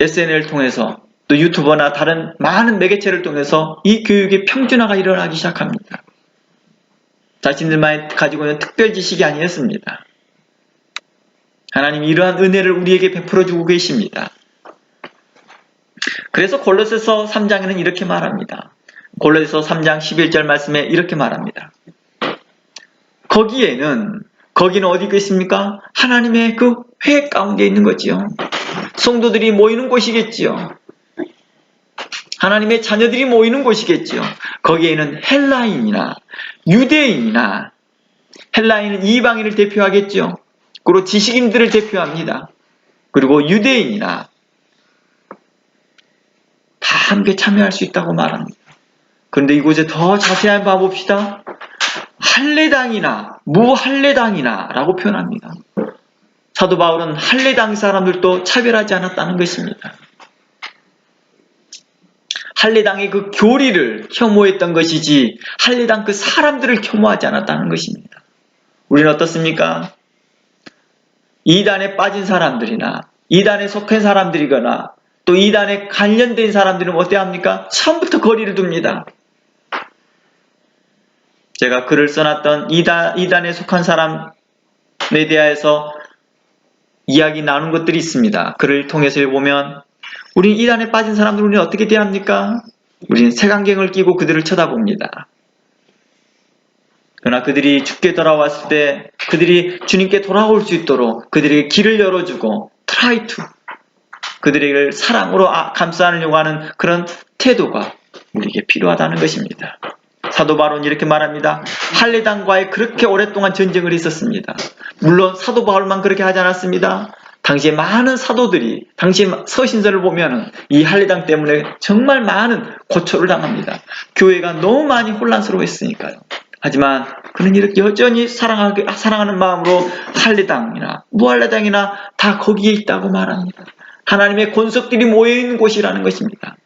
A: SNS를 통해서 또 유튜버나 다른 많은 매개체를 통해서 이 교육의 평준화가 일어나기 시작합니다. 자신들만 가지고 있는 특별 지식이 아니었습니다. 하나님이 이러한 은혜를 우리에게 베풀어 주고 계십니다. 그래서 골로새서 3장에는 이렇게 말합니다. 골로새서 3장 11절 말씀에 이렇게 말합니다. 거기는 어디 있습니까? 하나님의 그 회 가운데 있는 거지요. 성도들이 모이는 곳이겠지요. 하나님의 자녀들이 모이는 곳이겠지요. 거기에는 헬라인이나 유대인이나 헬라인은 이방인을 대표하겠죠. 그리고 지식인들을 대표합니다. 그리고 유대인이나 다 함께 참여할 수 있다고 말합니다. 그런데 이곳에 더 자세히 봐봅시다. 할례당이나 무할례당이나 라고 표현합니다. 사도 바울은 할례당 사람들도 차별하지 않았다는 것입니다. 할례당의 그 교리를 혐오했던 것이지 할례당 그 사람들을 혐오하지 않았다는 것입니다. 우리는 어떻습니까? 이단에 빠진 사람들이나 이단에 속한 사람들이거나 또 이단에 관련된 사람들은 어때야 합니까? 처음부터 거리를 둡니다. 제가 글을 써놨던 이단에 속한 사람에 대하여서 이야기 나눈 것들이 있습니다. 글을 통해서 보면 우리 이단에 빠진 사람들은 우리는 어떻게 대합니까? 우리는 색안경을 끼고 그들을 쳐다봅니다. 그러나 그들이 죽게 돌아왔을 때 그들이 주님께 돌아올 수 있도록 그들에게 길을 열어주고 그들에게 사랑으로 감싸려고 하는 그런 태도가 우리에게 필요하다는 것입니다. 사도 바울은 이렇게 말합니다. 할례당과의 그렇게 오랫동안 전쟁을 했었습니다. 물론 사도 바울만 그렇게 하지 않았습니다. 당시에 많은 사도들이 당시 서신서를 보면 이 할례당 때문에 정말 많은 고초를 당합니다. 교회가 너무 많이 혼란스러워했으니까요. 하지만 그는 이렇게 여전히 사랑하는 마음으로 할례당이나 무할례당이나 다 거기에 있다고 말합니다. 하나님의 권속들이 모여있는 곳이라는 것입니다.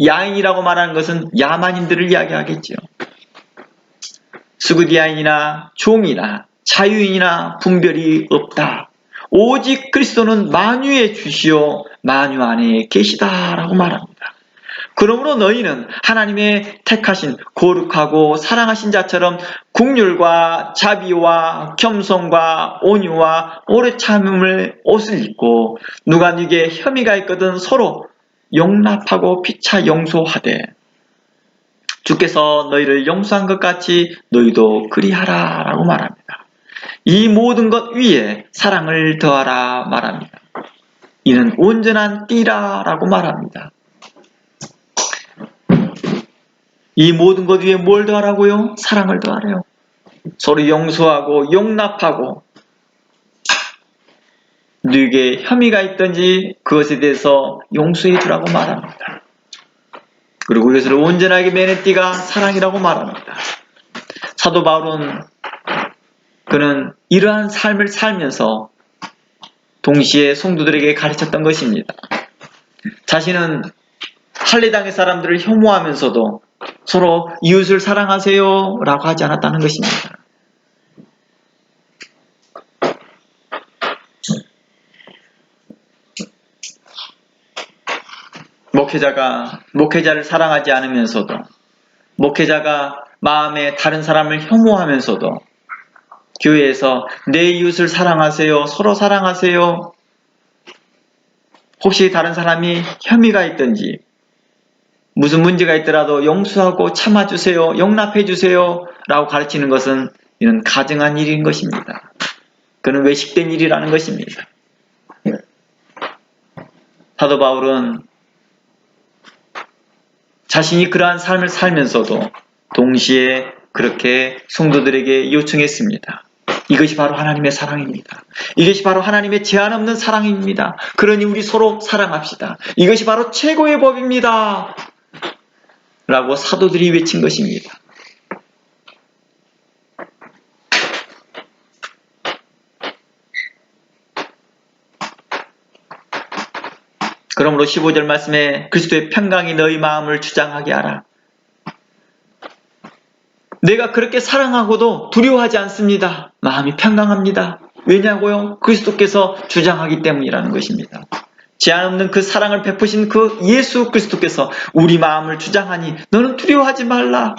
A: 야인이라고 말하는 것은 야만인들을 이야기하겠죠. 수구디아인이나 종이나 자유인이나 분별이 없다. 오직 그리스도는 만유의 주시오 만유 안에 계시다라고 말합니다. 그러므로 너희는 하나님의 택하신 거룩하고 사랑하신 자처럼 긍휼과 자비와 겸손과 온유와 오래 참음을 옷을 입고 누가 네게 혐의가 있거든 서로 용납하고 피차 용서하되 주께서 너희를 용서한 것 같이 너희도 그리하라 라고 말합니다. 이 모든 것 위에 사랑을 더하라 말합니다. 이는 온전한 띠라 라고 말합니다. 이 모든 것 위에 뭘 더하라고요? 사랑을 더하래요. 서로 용서하고 용납하고 누구에게 혐의가 있든지 그것에 대해서 용서해 주라고 말합니다. 그리고 이것을 온전하게 매너띠가 사랑이라고 말합니다. 사도 바울은 그는 이러한 삶을 살면서 동시에 성도들에게 가르쳤던 것입니다. 자신은 할례당의 사람들을 혐오하면서도 서로 이웃을 사랑하세요 라고 하지 않았다는 것입니다. 목회자를 사랑하지 않으면서도, 목회자가 마음에 다른 사람을 혐오하면서도 교회에서 내 이웃을 사랑하세요, 서로 사랑하세요, 혹시 다른 사람이 혐의가 있든지 무슨 문제가 있더라도 용서하고 참아주세요, 용납해주세요 라고 가르치는 것은 이는 가증한 일인 것입니다. 그는 외식된 일이라는 것입니다. 사도 바울은 자신이 그러한 삶을 살면서도 동시에 그렇게 성도들에게 요청했습니다. 이것이 바로 하나님의 사랑입니다. 이것이 바로 하나님의 제한 없는 사랑입니다. 그러니 우리 서로 사랑합시다. 이것이 바로 최고의 법입니다. 라고 사도들이 외친 것입니다. 그러므로 15절 말씀에 그리스도의 평강이 너희 마음을 주장하게 하라. 내가 그렇게 사랑하고도 두려워하지 않습니다. 마음이 평강합니다. 왜냐고요? 그리스도께서 주장하기 때문이라는 것입니다. 제한 없는 그 사랑을 베푸신 그 예수 그리스도께서 우리 마음을 주장하니 너는 두려워하지 말라.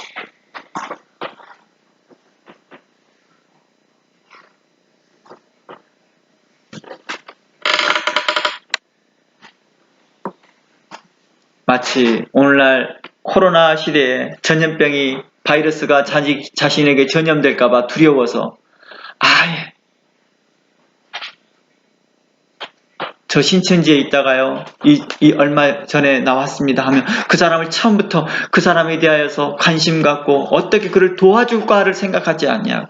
A: 마치 오늘날 코로나 시대에 전염병이 바이러스가 자신에게 전염될까봐 두려워서 저 신천지에 있다가요 얼마 전에 나왔습니다 하면 그 사람을 처음부터 그 사람에 대하여서 관심 갖고 어떻게 그를 도와줄까를 생각하지 않냐고,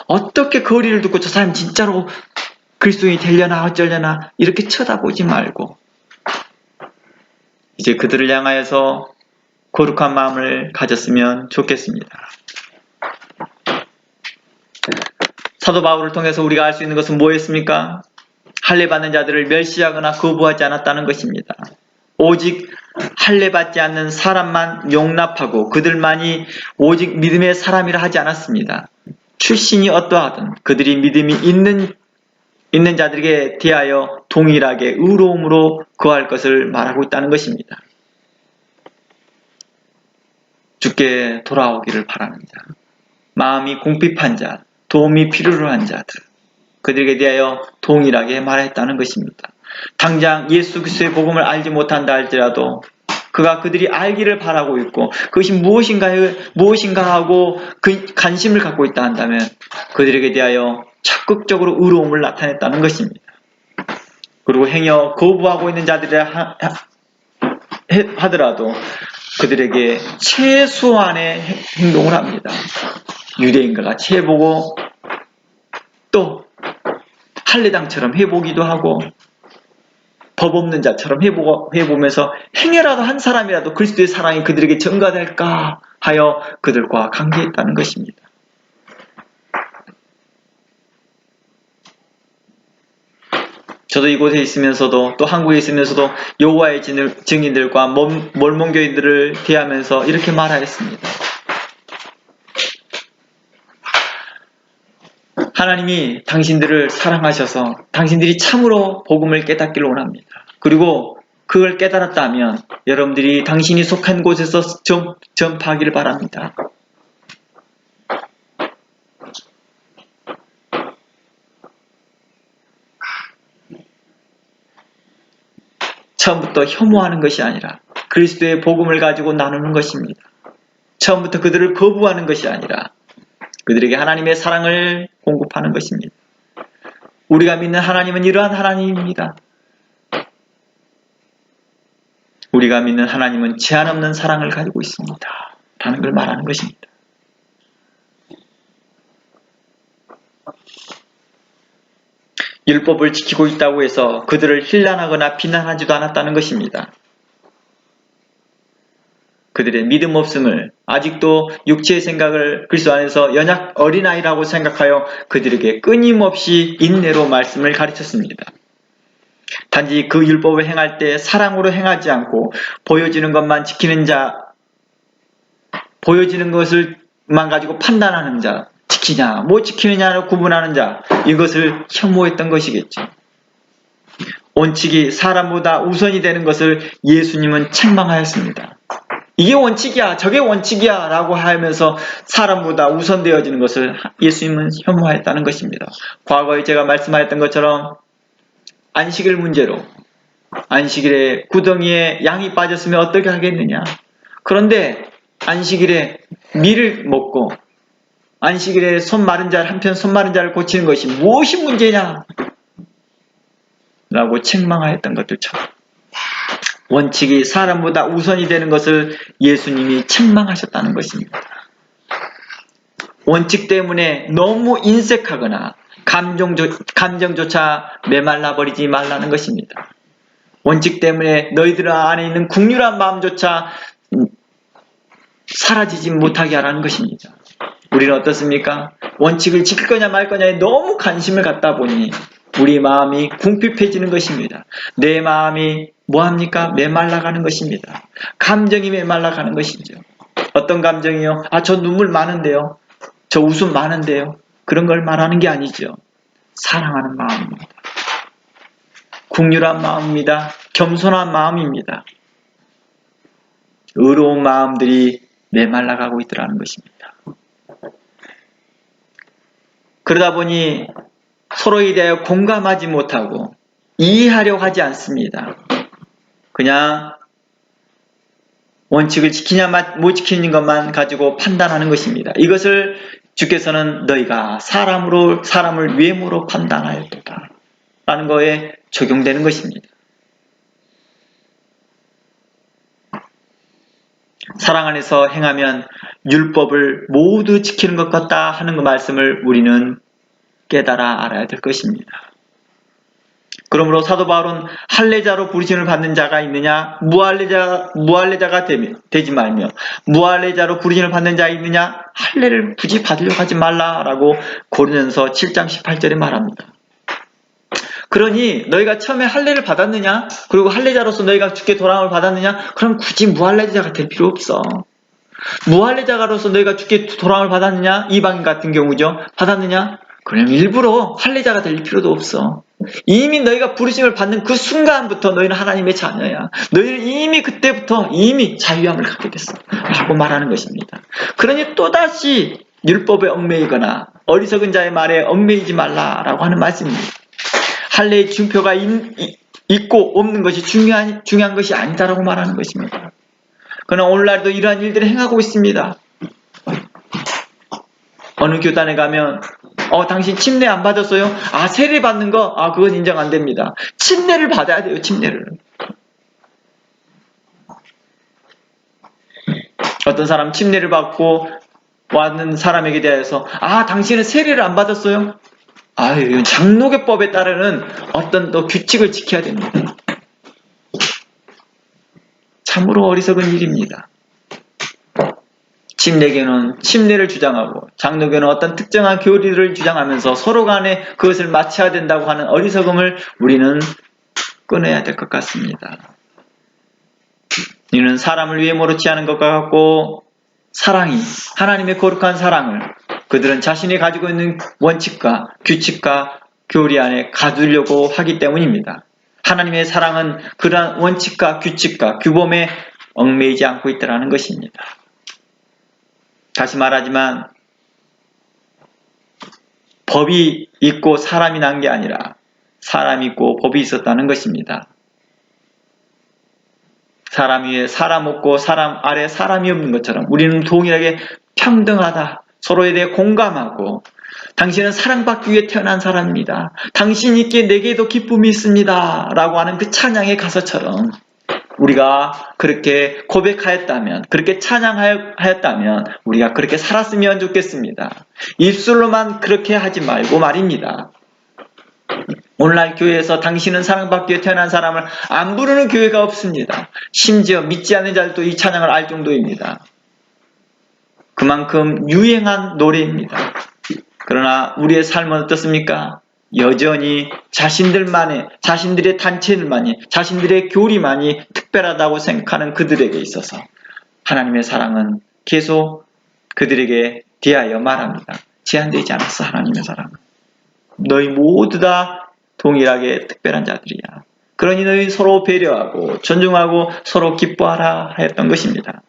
A: 어떻게 거리를 두고 저 사람 진짜로 그리스도인이 되려나 어쩌려나 이렇게 쳐다보지 말고 이제 그들을 향하여서 거룩한 마음을 가졌으면 좋겠습니다. 사도 바울을 통해서 우리가 알 수 있는 것은 뭐였습니까? 할례받는 자들을 멸시하거나 거부하지 않았다는 것입니다. 오직 할례받지 않는 사람만 용납하고 그들만이 오직 믿음의 사람이라 하지 않았습니다. 출신이 어떠하든 그들이 믿음이 있는 자들에게 대하여 동일하게 의로움으로 거할 것을 말하고 있다는 것입니다. 주께 돌아오기를 바랍니다. 마음이 궁핍한 자, 도움이 필요로 한 자들, 그들에게 대하여 동일하게 말했다는 것입니다. 당장 예수 그리스도의 복음을 알지 못한다 할지라도 그가 그들이 알기를 바라고 있고 그것이 무엇인가 하고 그 관심을 갖고 있다 한다면 그들에게 대하여 적극적으로 의로움을 나타냈다는 것입니다. 그리고 행여 거부하고 있는 자들이라 하더라도 그들에게 최소한의 행동을 합니다. 유대인과 같이 해보고 또 할례당처럼 해보기도 하고 법 없는 자처럼 해보면서 행여라도 한 사람이라도 그리스도의 사랑이 그들에게 전가될까 하여 그들과 관계했다는 것입니다. 저도 이곳에 있으면서도 또 한국에 있으면서도 여호와의 증인들과 몰몬교인들을 대하면서 이렇게 말하였습니다. 하나님이 당신들을 사랑하셔서 당신들이 참으로 복음을 깨닫기를 원합니다. 그리고 그걸 깨달았다면 여러분들이 당신이 속한 곳에서 전파하기를 바랍니다. 처음부터 혐오하는 것이 아니라 그리스도의 복음을 가지고 나누는 것입니다. 처음부터 그들을 거부하는 것이 아니라 그들에게 하나님의 사랑을 공급하는 것입니다. 우리가 믿는 하나님은 이러한 하나님입니다. 우리가 믿는 하나님은 제한 없는 사랑을 가지고 있습니다. 라는 걸 말하는 것입니다. 율법을 지키고 있다고 해서 그들을 힐난하거나 비난하지도 않았다는 것입니다. 그들의 믿음 없음을, 아직도 육체의 생각을 그리스도 안에서 연약 어린아이라고 생각하여 그들에게 끊임없이 인내로 말씀을 가르쳤습니다. 단지 그 율법을 행할 때 사랑으로 행하지 않고 보여지는 것만 지키는 자, 보여지는 것을만 가지고 판단하는 자, 지키냐 못 지키느냐를 구분하는 자, 이것을 혐오했던 것이겠죠. 원칙이 사람보다 우선이 되는 것을 예수님은 책망하였습니다. 이게 원칙이야, 저게 원칙이야 라고 하면서 사람보다 우선되어지는 것을 예수님은 혐오하였다는 것입니다. 과거에 제가 말씀하였던 것처럼 안식일 문제로 안식일에 구덩이에 양이 빠졌으면 어떻게 하겠느냐. 그런데 안식일에 밀을 먹고 안식일에 손 마른 자, 한편 손 마른 자를 고치는 것이 무엇이 문제냐 라고 책망하였던 것들처럼 원칙이 사람보다 우선이 되는 것을 예수님이 책망하셨다는 것입니다. 원칙 때문에 너무 인색하거나 감정조차 메말라 버리지 말라는 것입니다. 원칙 때문에 너희들 안에 있는 긍휼한 마음조차 사라지지 못하게 하라는 것입니다. 우리는 어떻습니까? 원칙을 지킬 거냐 말 거냐에 너무 관심을 갖다 보니 우리 마음이 궁핍해지는 것입니다. 내 마음이 뭐합니까? 메말라가는 것입니다. 감정이 메말라가는 것이죠. 어떤 감정이요? 저 눈물 많은데요. 저 웃음 많은데요. 그런 걸 말하는 게 아니죠. 사랑하는 마음입니다. 긍휼한 마음입니다. 겸손한 마음입니다. 의로운 마음들이 메말라가고 있더라는 것입니다. 그러다 보니 서로에 대하여 공감하지 못하고 이해하려고 하지 않습니다. 그냥 원칙을 지키냐 못 지키는 것만 가지고 판단하는 것입니다. 이것을 주께서는 너희가 사람을 외모로 판단하였도다 라는 거에 적용되는 것입니다. 사랑 안에서 행하면 율법을 모두 지키는 것 같다 하는 그 말씀을 우리는 깨달아 알아야 될 것입니다. 그러므로 사도 바울은 할례자로 부르심을 받는 자가 있느냐, 무할례자가 되지 말며 무할례자로 부르심을 받는 자가 있느냐, 할례를 굳이 받으려고 하지 말라라고 고린도전서 7장 18절에 말합니다. 그러니 너희가 처음에 할례를 받았느냐, 그리고 할례자로서 너희가 주께 돌아옴을 받았느냐, 그럼 굳이 무할례자가 될 필요 없어. 무할례자가로서 너희가 주께 돌아옴을 받았느냐, 이방인 같은 경우죠, 받았느냐, 그럼 일부러 할례자가 될 필요도 없어. 이미 너희가 부르심을 받는 그 순간부터 너희는 하나님의 자녀야. 너희는 이미 그때부터 이미 자유함을 갖게 됐어 라고 말하는 것입니다. 그러니 또다시 율법에 얽매이거나 어리석은 자의 말에 얽매이지 말라라고 하는 말씀입니다. 할례의 증표가 있고 없는 것이 중요한 것이 아니다라고 말하는 것입니다. 그러나 오늘날도 이러한 일들을 행하고 있습니다. 어느 교단에 가면 당신 침례 안 받았어요? 세례 받는 거? 그건 인정 안 됩니다. 침례를 받아야 돼요, 침례를. 어떤 사람 침례를 받고 왔는 사람에게 대해서 당신은 세례를 안 받았어요? 이건 장로교법에 따르는 어떤 또 규칙을 지켜야 됩니다. 참으로 어리석은 일입니다. 침례교는 침례를 주장하고 장로교는 어떤 특정한 교리를 주장하면서 서로 간에 그것을 맞춰야 된다고 하는 어리석음을 우리는 끊어야 될 것 같습니다. 이는 사람을 외모로 취하는 것과 같고 사랑이 하나님의 거룩한 사랑을 그들은 자신이 가지고 있는 원칙과 규칙과 교리 안에 가두려고 하기 때문입니다. 하나님의 사랑은 그러한 원칙과 규칙과 규범에 얽매이지 않고 있다는 것입니다. 다시 말하지만 법이 있고 사람이 난 게 아니라 사람이 있고 법이 있었다는 것입니다. 사람 위에 사람 없고 사람 아래 사람이 없는 것처럼 우리는 동일하게 평등하다. 서로에 대해 공감하고 당신은 사랑받기 위해 태어난 사람입니다. 당신 있기에 내게도 기쁨이 있습니다. 라고 하는 그 찬양의 가사처럼 우리가 그렇게 고백하였다면, 그렇게 찬양하였다면 우리가 그렇게 살았으면 좋겠습니다. 입술로만 그렇게 하지 말고 말입니다. 오늘날 교회에서 당신은 사랑받기 위해 태어난 사람을 안 부르는 교회가 없습니다. 심지어 믿지 않는 자들도 이 찬양을 알 정도입니다. 그만큼 유행한 노래입니다. 그러나 우리의 삶은 어떻습니까? 여전히 자신들의 단체들만이, 자신들의 교리만이 특별하다고 생각하는 그들에게 있어서 하나님의 사랑은 계속 그들에게 대하여 말합니다. 제한되지 않았어, 하나님의 사랑은. 너희 모두 다 동일하게 특별한 자들이야. 그러니 너희 서로 배려하고 존중하고 서로 기뻐하라 하였던 것입니다.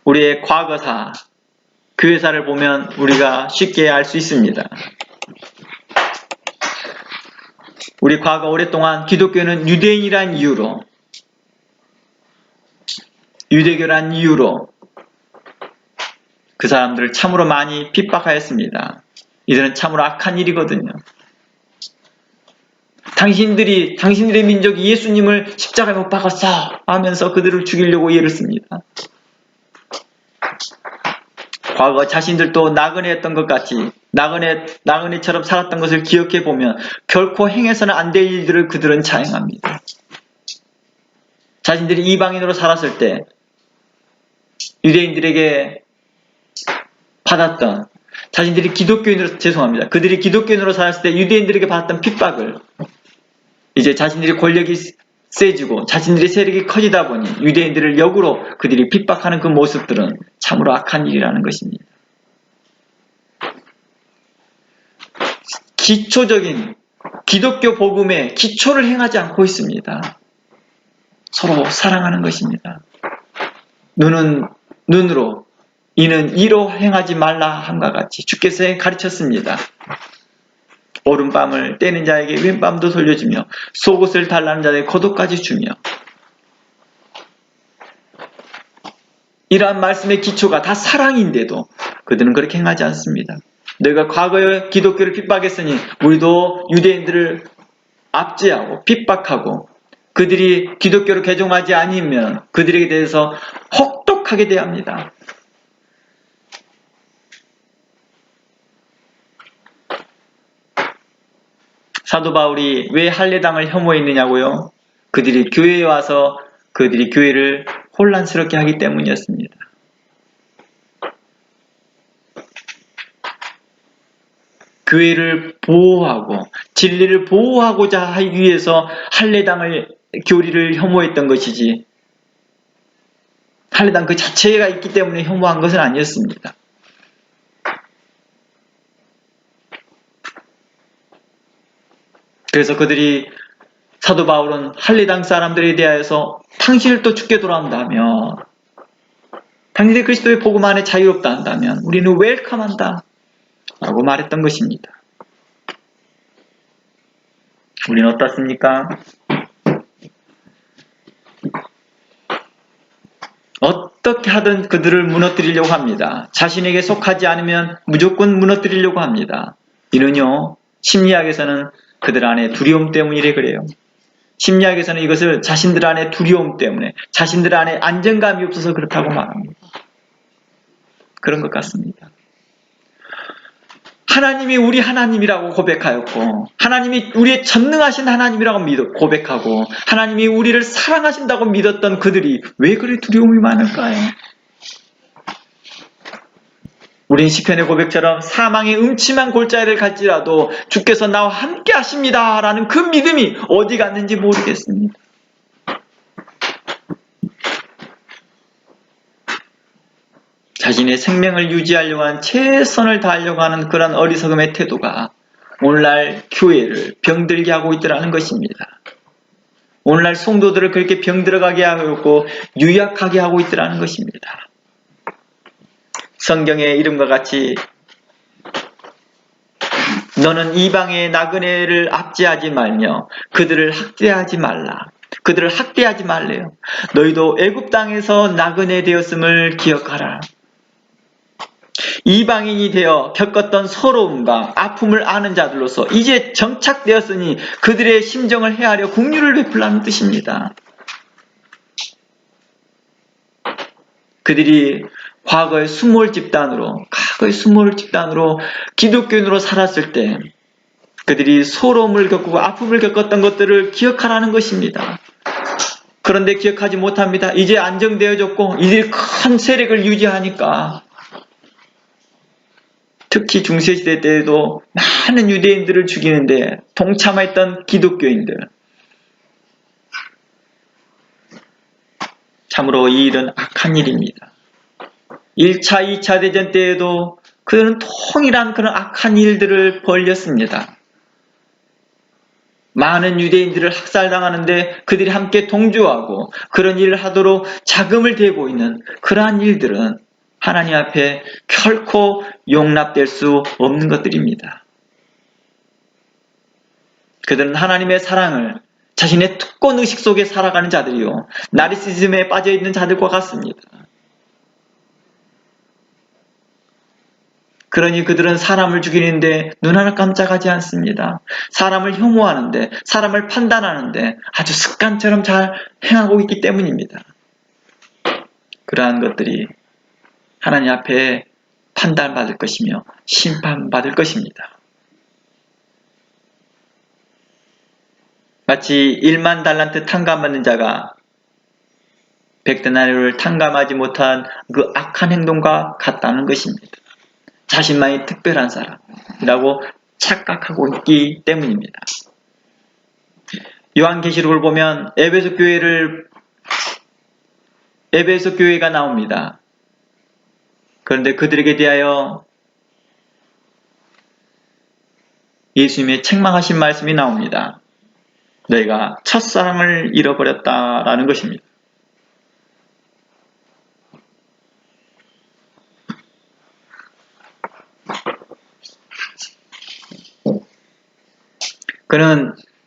A: 우리의 과거사, 교회사를 보면 우리가 쉽게 알 수 있습니다. 우리 과거 오랫동안 기독교는 유대인이란 이유로, 유대교란 이유로 그 사람들을 참으로 많이 핍박하였습니다. 이들은 참으로 악한 일이거든요. 당신들의 민족이 예수님을 십자가에 못 박았어 하면서 그들을 죽이려고 예를 씁니다. 과거 자신들도 나그네였던 것 같이 나그네처럼 살았던 것을 기억해 보면 결코 행해서는 안 될 일들을 그들은 자행합니다. 자신들이 이방인으로 살았을 때 유대인들에게 받았던, 자신들이 그들이 기독교인으로 살았을 때 유대인들에게 받았던 핍박을 이제 자신들이 권력이 세지고 자신들의 세력이 커지다 보니 유대인들을 역으로 그들이 핍박하는 그 모습들은 참으로 악한 일이라는 것입니다. 기초적인 기독교 복음의 기초를 행하지 않고 있습니다. 서로 사랑하는 것입니다. 눈은 눈으로, 이는 이로 행하지 말라 함과 같이 주께서 가르쳤습니다. 오른밤을 떼는 자에게 왼밤도 돌려주며 속옷을 달라는 자에게 겉옷까지 주며, 이러한 말씀의 기초가 다 사랑인데도 그들은 그렇게 행하지 않습니다. 너희가 과거에 기독교를 핍박했으니 우리도 유대인들을 압제하고 핍박하고 그들이 기독교를 개종하지 아니면 그들에게 대해서 혹독하게 대합니다. 사도 바울이 왜 할례당을 혐오했느냐고요? 그들이 교회에 와서 그들이 교회를 혼란스럽게 하기 때문이었습니다. 교회를 보호하고 진리를 보호하고자 하기 위해서 할례당을, 교리를 혐오했던 것이지 할례당 그 자체가 있기 때문에 혐오한 것은 아니었습니다. 그래서 그들이, 사도 바울은 할례당 사람들에 대하여서 당신을 또 죽게 돌아온다며, 당신의 그리스도의 복음 안에 자유롭다 한다면 우리는 웰컴한다 라고 말했던 것입니다. 우리는 어떻습니까? 어떻게 하든 그들을 무너뜨리려고 합니다. 자신에게 속하지 않으면 무조건 무너뜨리려고 합니다. 이는요, 심리학에서는 그들 안에 두려움 때문이래 그래요. 심리학에서는 이것을 자신들 안에 두려움 때문에, 자신들 안에 안정감이 없어서 그렇다고 말합니다. 그런 것 같습니다. 하나님이 우리 하나님이라고 고백하였고, 하나님이 우리의 전능하신 하나님이라고 고백하고, 하나님이 우리를 사랑하신다고 믿었던 그들이 왜 그리 두려움이 많을까요? 우린 시편의 고백처럼 사망의 음침한 골짜기를 갈지라도 주께서 나와 함께 하십니다 라는 그 믿음이 어디 갔는지 모르겠습니다. 자신의 생명을 유지하려고 하는, 최선을 다하려고 하는 그런 어리석음의 태도가 오늘날 교회를 병들게 하고 있더라는 것입니다. 오늘날 성도들을 그렇게 병들어가게 하고 유약하게 하고 있더라는 것입니다. 성경의 이름과 같이 너는 이방의 나그네를 압제하지 말며 그들을 학대하지 말라. 그들을 학대하지 말래요. 너희도 애굽 땅에서 나그네 되었음을 기억하라. 이방인이 되어 겪었던 서러움과 아픔을 아는 자들로서 이제 정착되었으니 그들의 심정을 헤아려 긍휼을 베풀라는 뜻입니다. 그들이 과거의 수몰 집단으로 기독교인으로 살았을 때 그들이 서러움을 겪고 아픔을 겪었던 것들을 기억하라는 것입니다. 그런데 기억하지 못합니다. 이제 안정되어졌고 이들이 큰 세력을 유지하니까, 특히 중세시대 때에도 많은 유대인들을 죽이는데 동참했던 기독교인들, 참으로 이 일은 악한 일입니다. 1차, 2차 대전 때에도 그들은 통일한 그런 악한 일들을 벌였습니다. 많은 유대인들을 학살당하는데 그들이 함께 동조하고 그런 일을 하도록 자금을 대고 있는 그러한 일들은 하나님 앞에 결코 용납될 수 없는 것들입니다. 그들은 하나님의 사랑을 자신의 특권의식 속에 살아가는 자들이요, 나르시즘에 빠져있는 자들과 같습니다. 그러니 그들은 사람을 죽이는데 눈 하나 깜짝하지 않습니다. 사람을 혐오하는데, 사람을 판단하는데 아주 습관처럼 잘 행하고 있기 때문입니다. 그러한 것들이 하나님 앞에 판단받을 것이며 심판받을 것입니다. 마치 1만 달란트 탕감받는 자가 100데나리온을 탕감하지 못한 그 악한 행동과 같다는 것입니다. 자신만이 특별한 사람이라고 착각하고 있기 때문입니다. 요한계시록을 보면 에베소 교회가 나옵니다. 그런데 그들에게 대하여 예수님의 책망하신 말씀이 나옵니다. 너희가 첫사랑을 잃어버렸다라는 것입니다.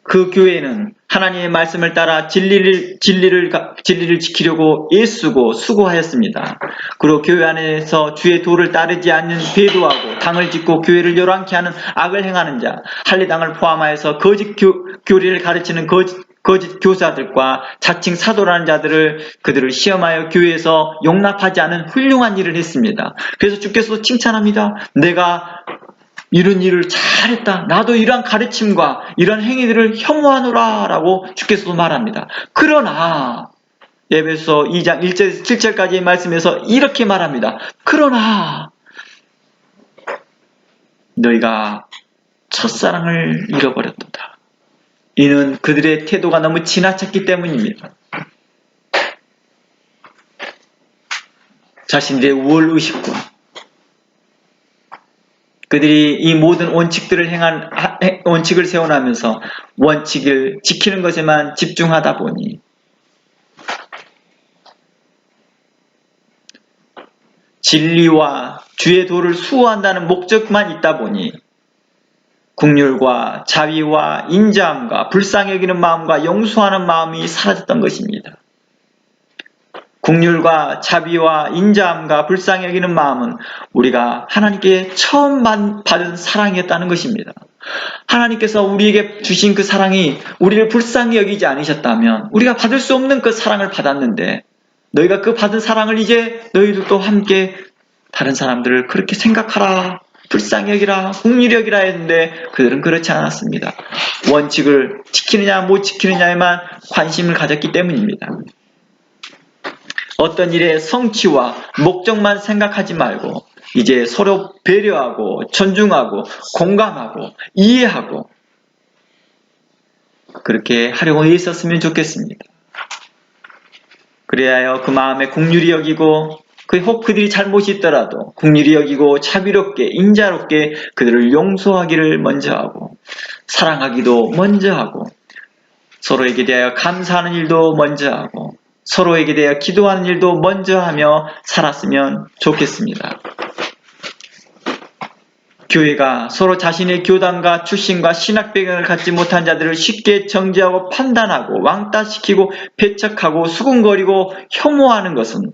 A: 그 교회는 하나님의 말씀을 따라 진리를 지키려고 애쓰고 수고하였습니다. 그리고 교회 안에서 주의 도를 따르지 않는 배도하고 당을 짓고 교회를 요란케 하는 악을 행하는 자, 할례당을 포함하여서 거짓 교리를 가르치는 거짓 교사들과 자칭 사도라는 자들을 그들을 시험하여 교회에서 용납하지 않은 훌륭한 일을 했습니다. 그래서 주께서 칭찬합니다. 내가 이런 일을 잘했다. 나도 이러한 가르침과 이런 행위들을 혐오하노라 라고 주께서도 말합니다. 그러나 에베소 2장 1절 7절까지의 말씀에서 이렇게 말합니다. 그러나 너희가 첫사랑을 잃어버렸도다. 이는 그들의 태도가 너무 지나쳤기 때문입니다. 자신들의 우월의식과 그들이 이 모든 원칙을 세워나면서 원칙을 지키는 것에만 집중하다 보니 진리와 주의 도를 수호한다는 목적만 있다 보니 긍휼과 자비와 인자함과 불쌍히 여기는 마음과 용서하는 마음이 사라졌던 것입니다. 긍휼과 자비와 인자함과 불쌍히 여기는 마음은 우리가 하나님께 처음 받은 사랑이었다는 것입니다. 하나님께서 우리에게 주신 그 사랑이 우리를 불쌍히 여기지 않으셨다면 우리가 받을 수 없는 그 사랑을 받았는데, 너희가 그 받은 사랑을 이제 너희들도 함께 다른 사람들을 그렇게 생각하라, 불쌍히 여기라, 긍휼히 여기라 했는데 그들은 그렇지 않았습니다. 원칙을 지키느냐 못 지키느냐에만 관심을 가졌기 때문입니다. 어떤 일의 성취와 목적만 생각하지 말고 이제 서로 배려하고 존중하고 공감하고 이해하고 그렇게 하려고 했었으면 좋겠습니다. 그래야 그 마음에 긍휼히 여기고 혹 그들이 잘못이 있더라도 긍휼히 여기고 자비롭게 인자롭게 그들을 용서하기를 먼저 하고 사랑하기도 먼저 하고 서로에게 대하여 감사하는 일도 먼저 하고 서로에게 대하여 기도하는 일도 먼저 하며 살았으면 좋겠습니다. 교회가 서로 자신의 교단과 출신과 신학 배경을 갖지 못한 자들을 쉽게 정죄하고 판단하고 왕따시키고 배척하고 수군거리고 혐오하는 것은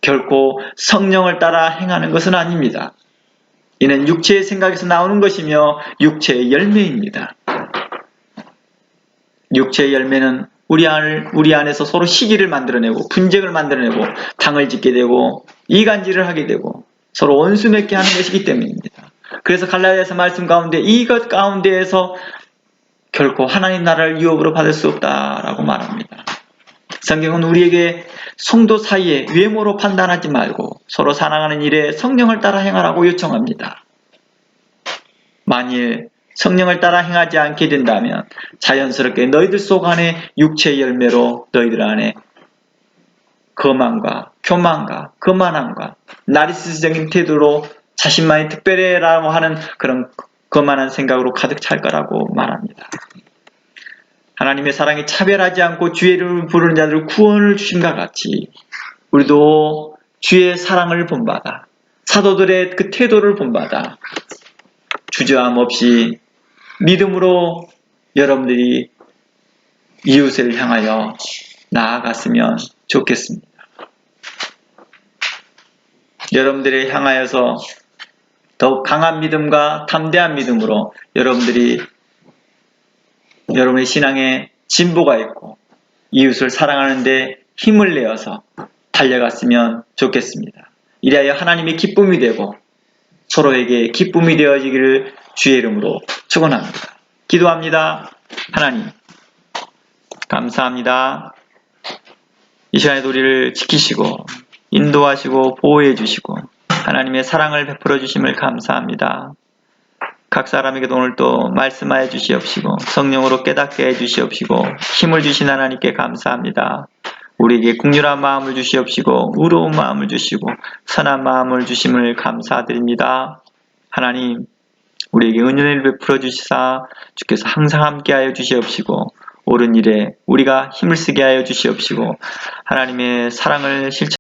A: 결코 성령을 따라 행하는 것은 아닙니다. 이는 육체의 생각에서 나오는 것이며 육체의 열매입니다. 육체의 열매는 우리 안에서 서로 시기를 만들어내고 분쟁을 만들어내고 당을 짓게 되고 이간질을 하게 되고 서로 원수 맺게 하는 것이기 때문입니다. 그래서 갈라디아서 말씀 가운데 이것 가운데에서 결코 하나님 나라를 유업으로 받을 수 없다라고 말합니다. 성경은 우리에게 성도 사이에 외모로 판단하지 말고 서로 사랑하는 일에 성령을 따라 행하라고 요청합니다. 만일 성령을 따라 행하지 않게 된다면 자연스럽게 너희들 속 안에 육체의 열매로 너희들 안에 거만과 교만과 거만함과 나르시스적인 태도로 자신만이 특별해라고 하는 그런 거만한 생각으로 가득 찰 거라고 말합니다. 하나님의 사랑이 차별하지 않고 주의 이름을 부르는 자들 구원을 주신과 같이 우리도 주의 사랑을 본받아 사도들의 그 태도를 본받아 주저함 없이 믿음으로 여러분들이 이웃을 향하여 나아갔으면 좋겠습니다. 여러분들이 향하여서 더욱 강한 믿음과 담대한 믿음으로 여러분들이 여러분의 신앙에 진보가 있고 이웃을 사랑하는 데 힘을 내어서 달려갔으면 좋겠습니다. 이래야 하나님의 기쁨이 되고 서로에게 기쁨이 되어지기를 주의 이름으로 축원합니다. 기도합니다. 하나님 감사합니다. 이 시간에도 우리를 지키시고 인도하시고 보호해 주시고 하나님의 사랑을 베풀어 주심을 감사합니다. 각 사람에게도 오늘 또 말씀하여 주시옵시고 성령으로 깨닫게 해 주시옵시고 힘을 주신 하나님께 감사합니다. 우리에게 긍휼한 마음을 주시옵시고 의로운 마음을 주시고 선한 마음을 주심을 감사드립니다. 하나님 우리에게 은혜를 베풀어 주시사 주께서 항상 함께하여 주시옵시고 옳은 일에 우리가 힘을 쓰게 하여 주시옵시고 하나님의 사랑을 실천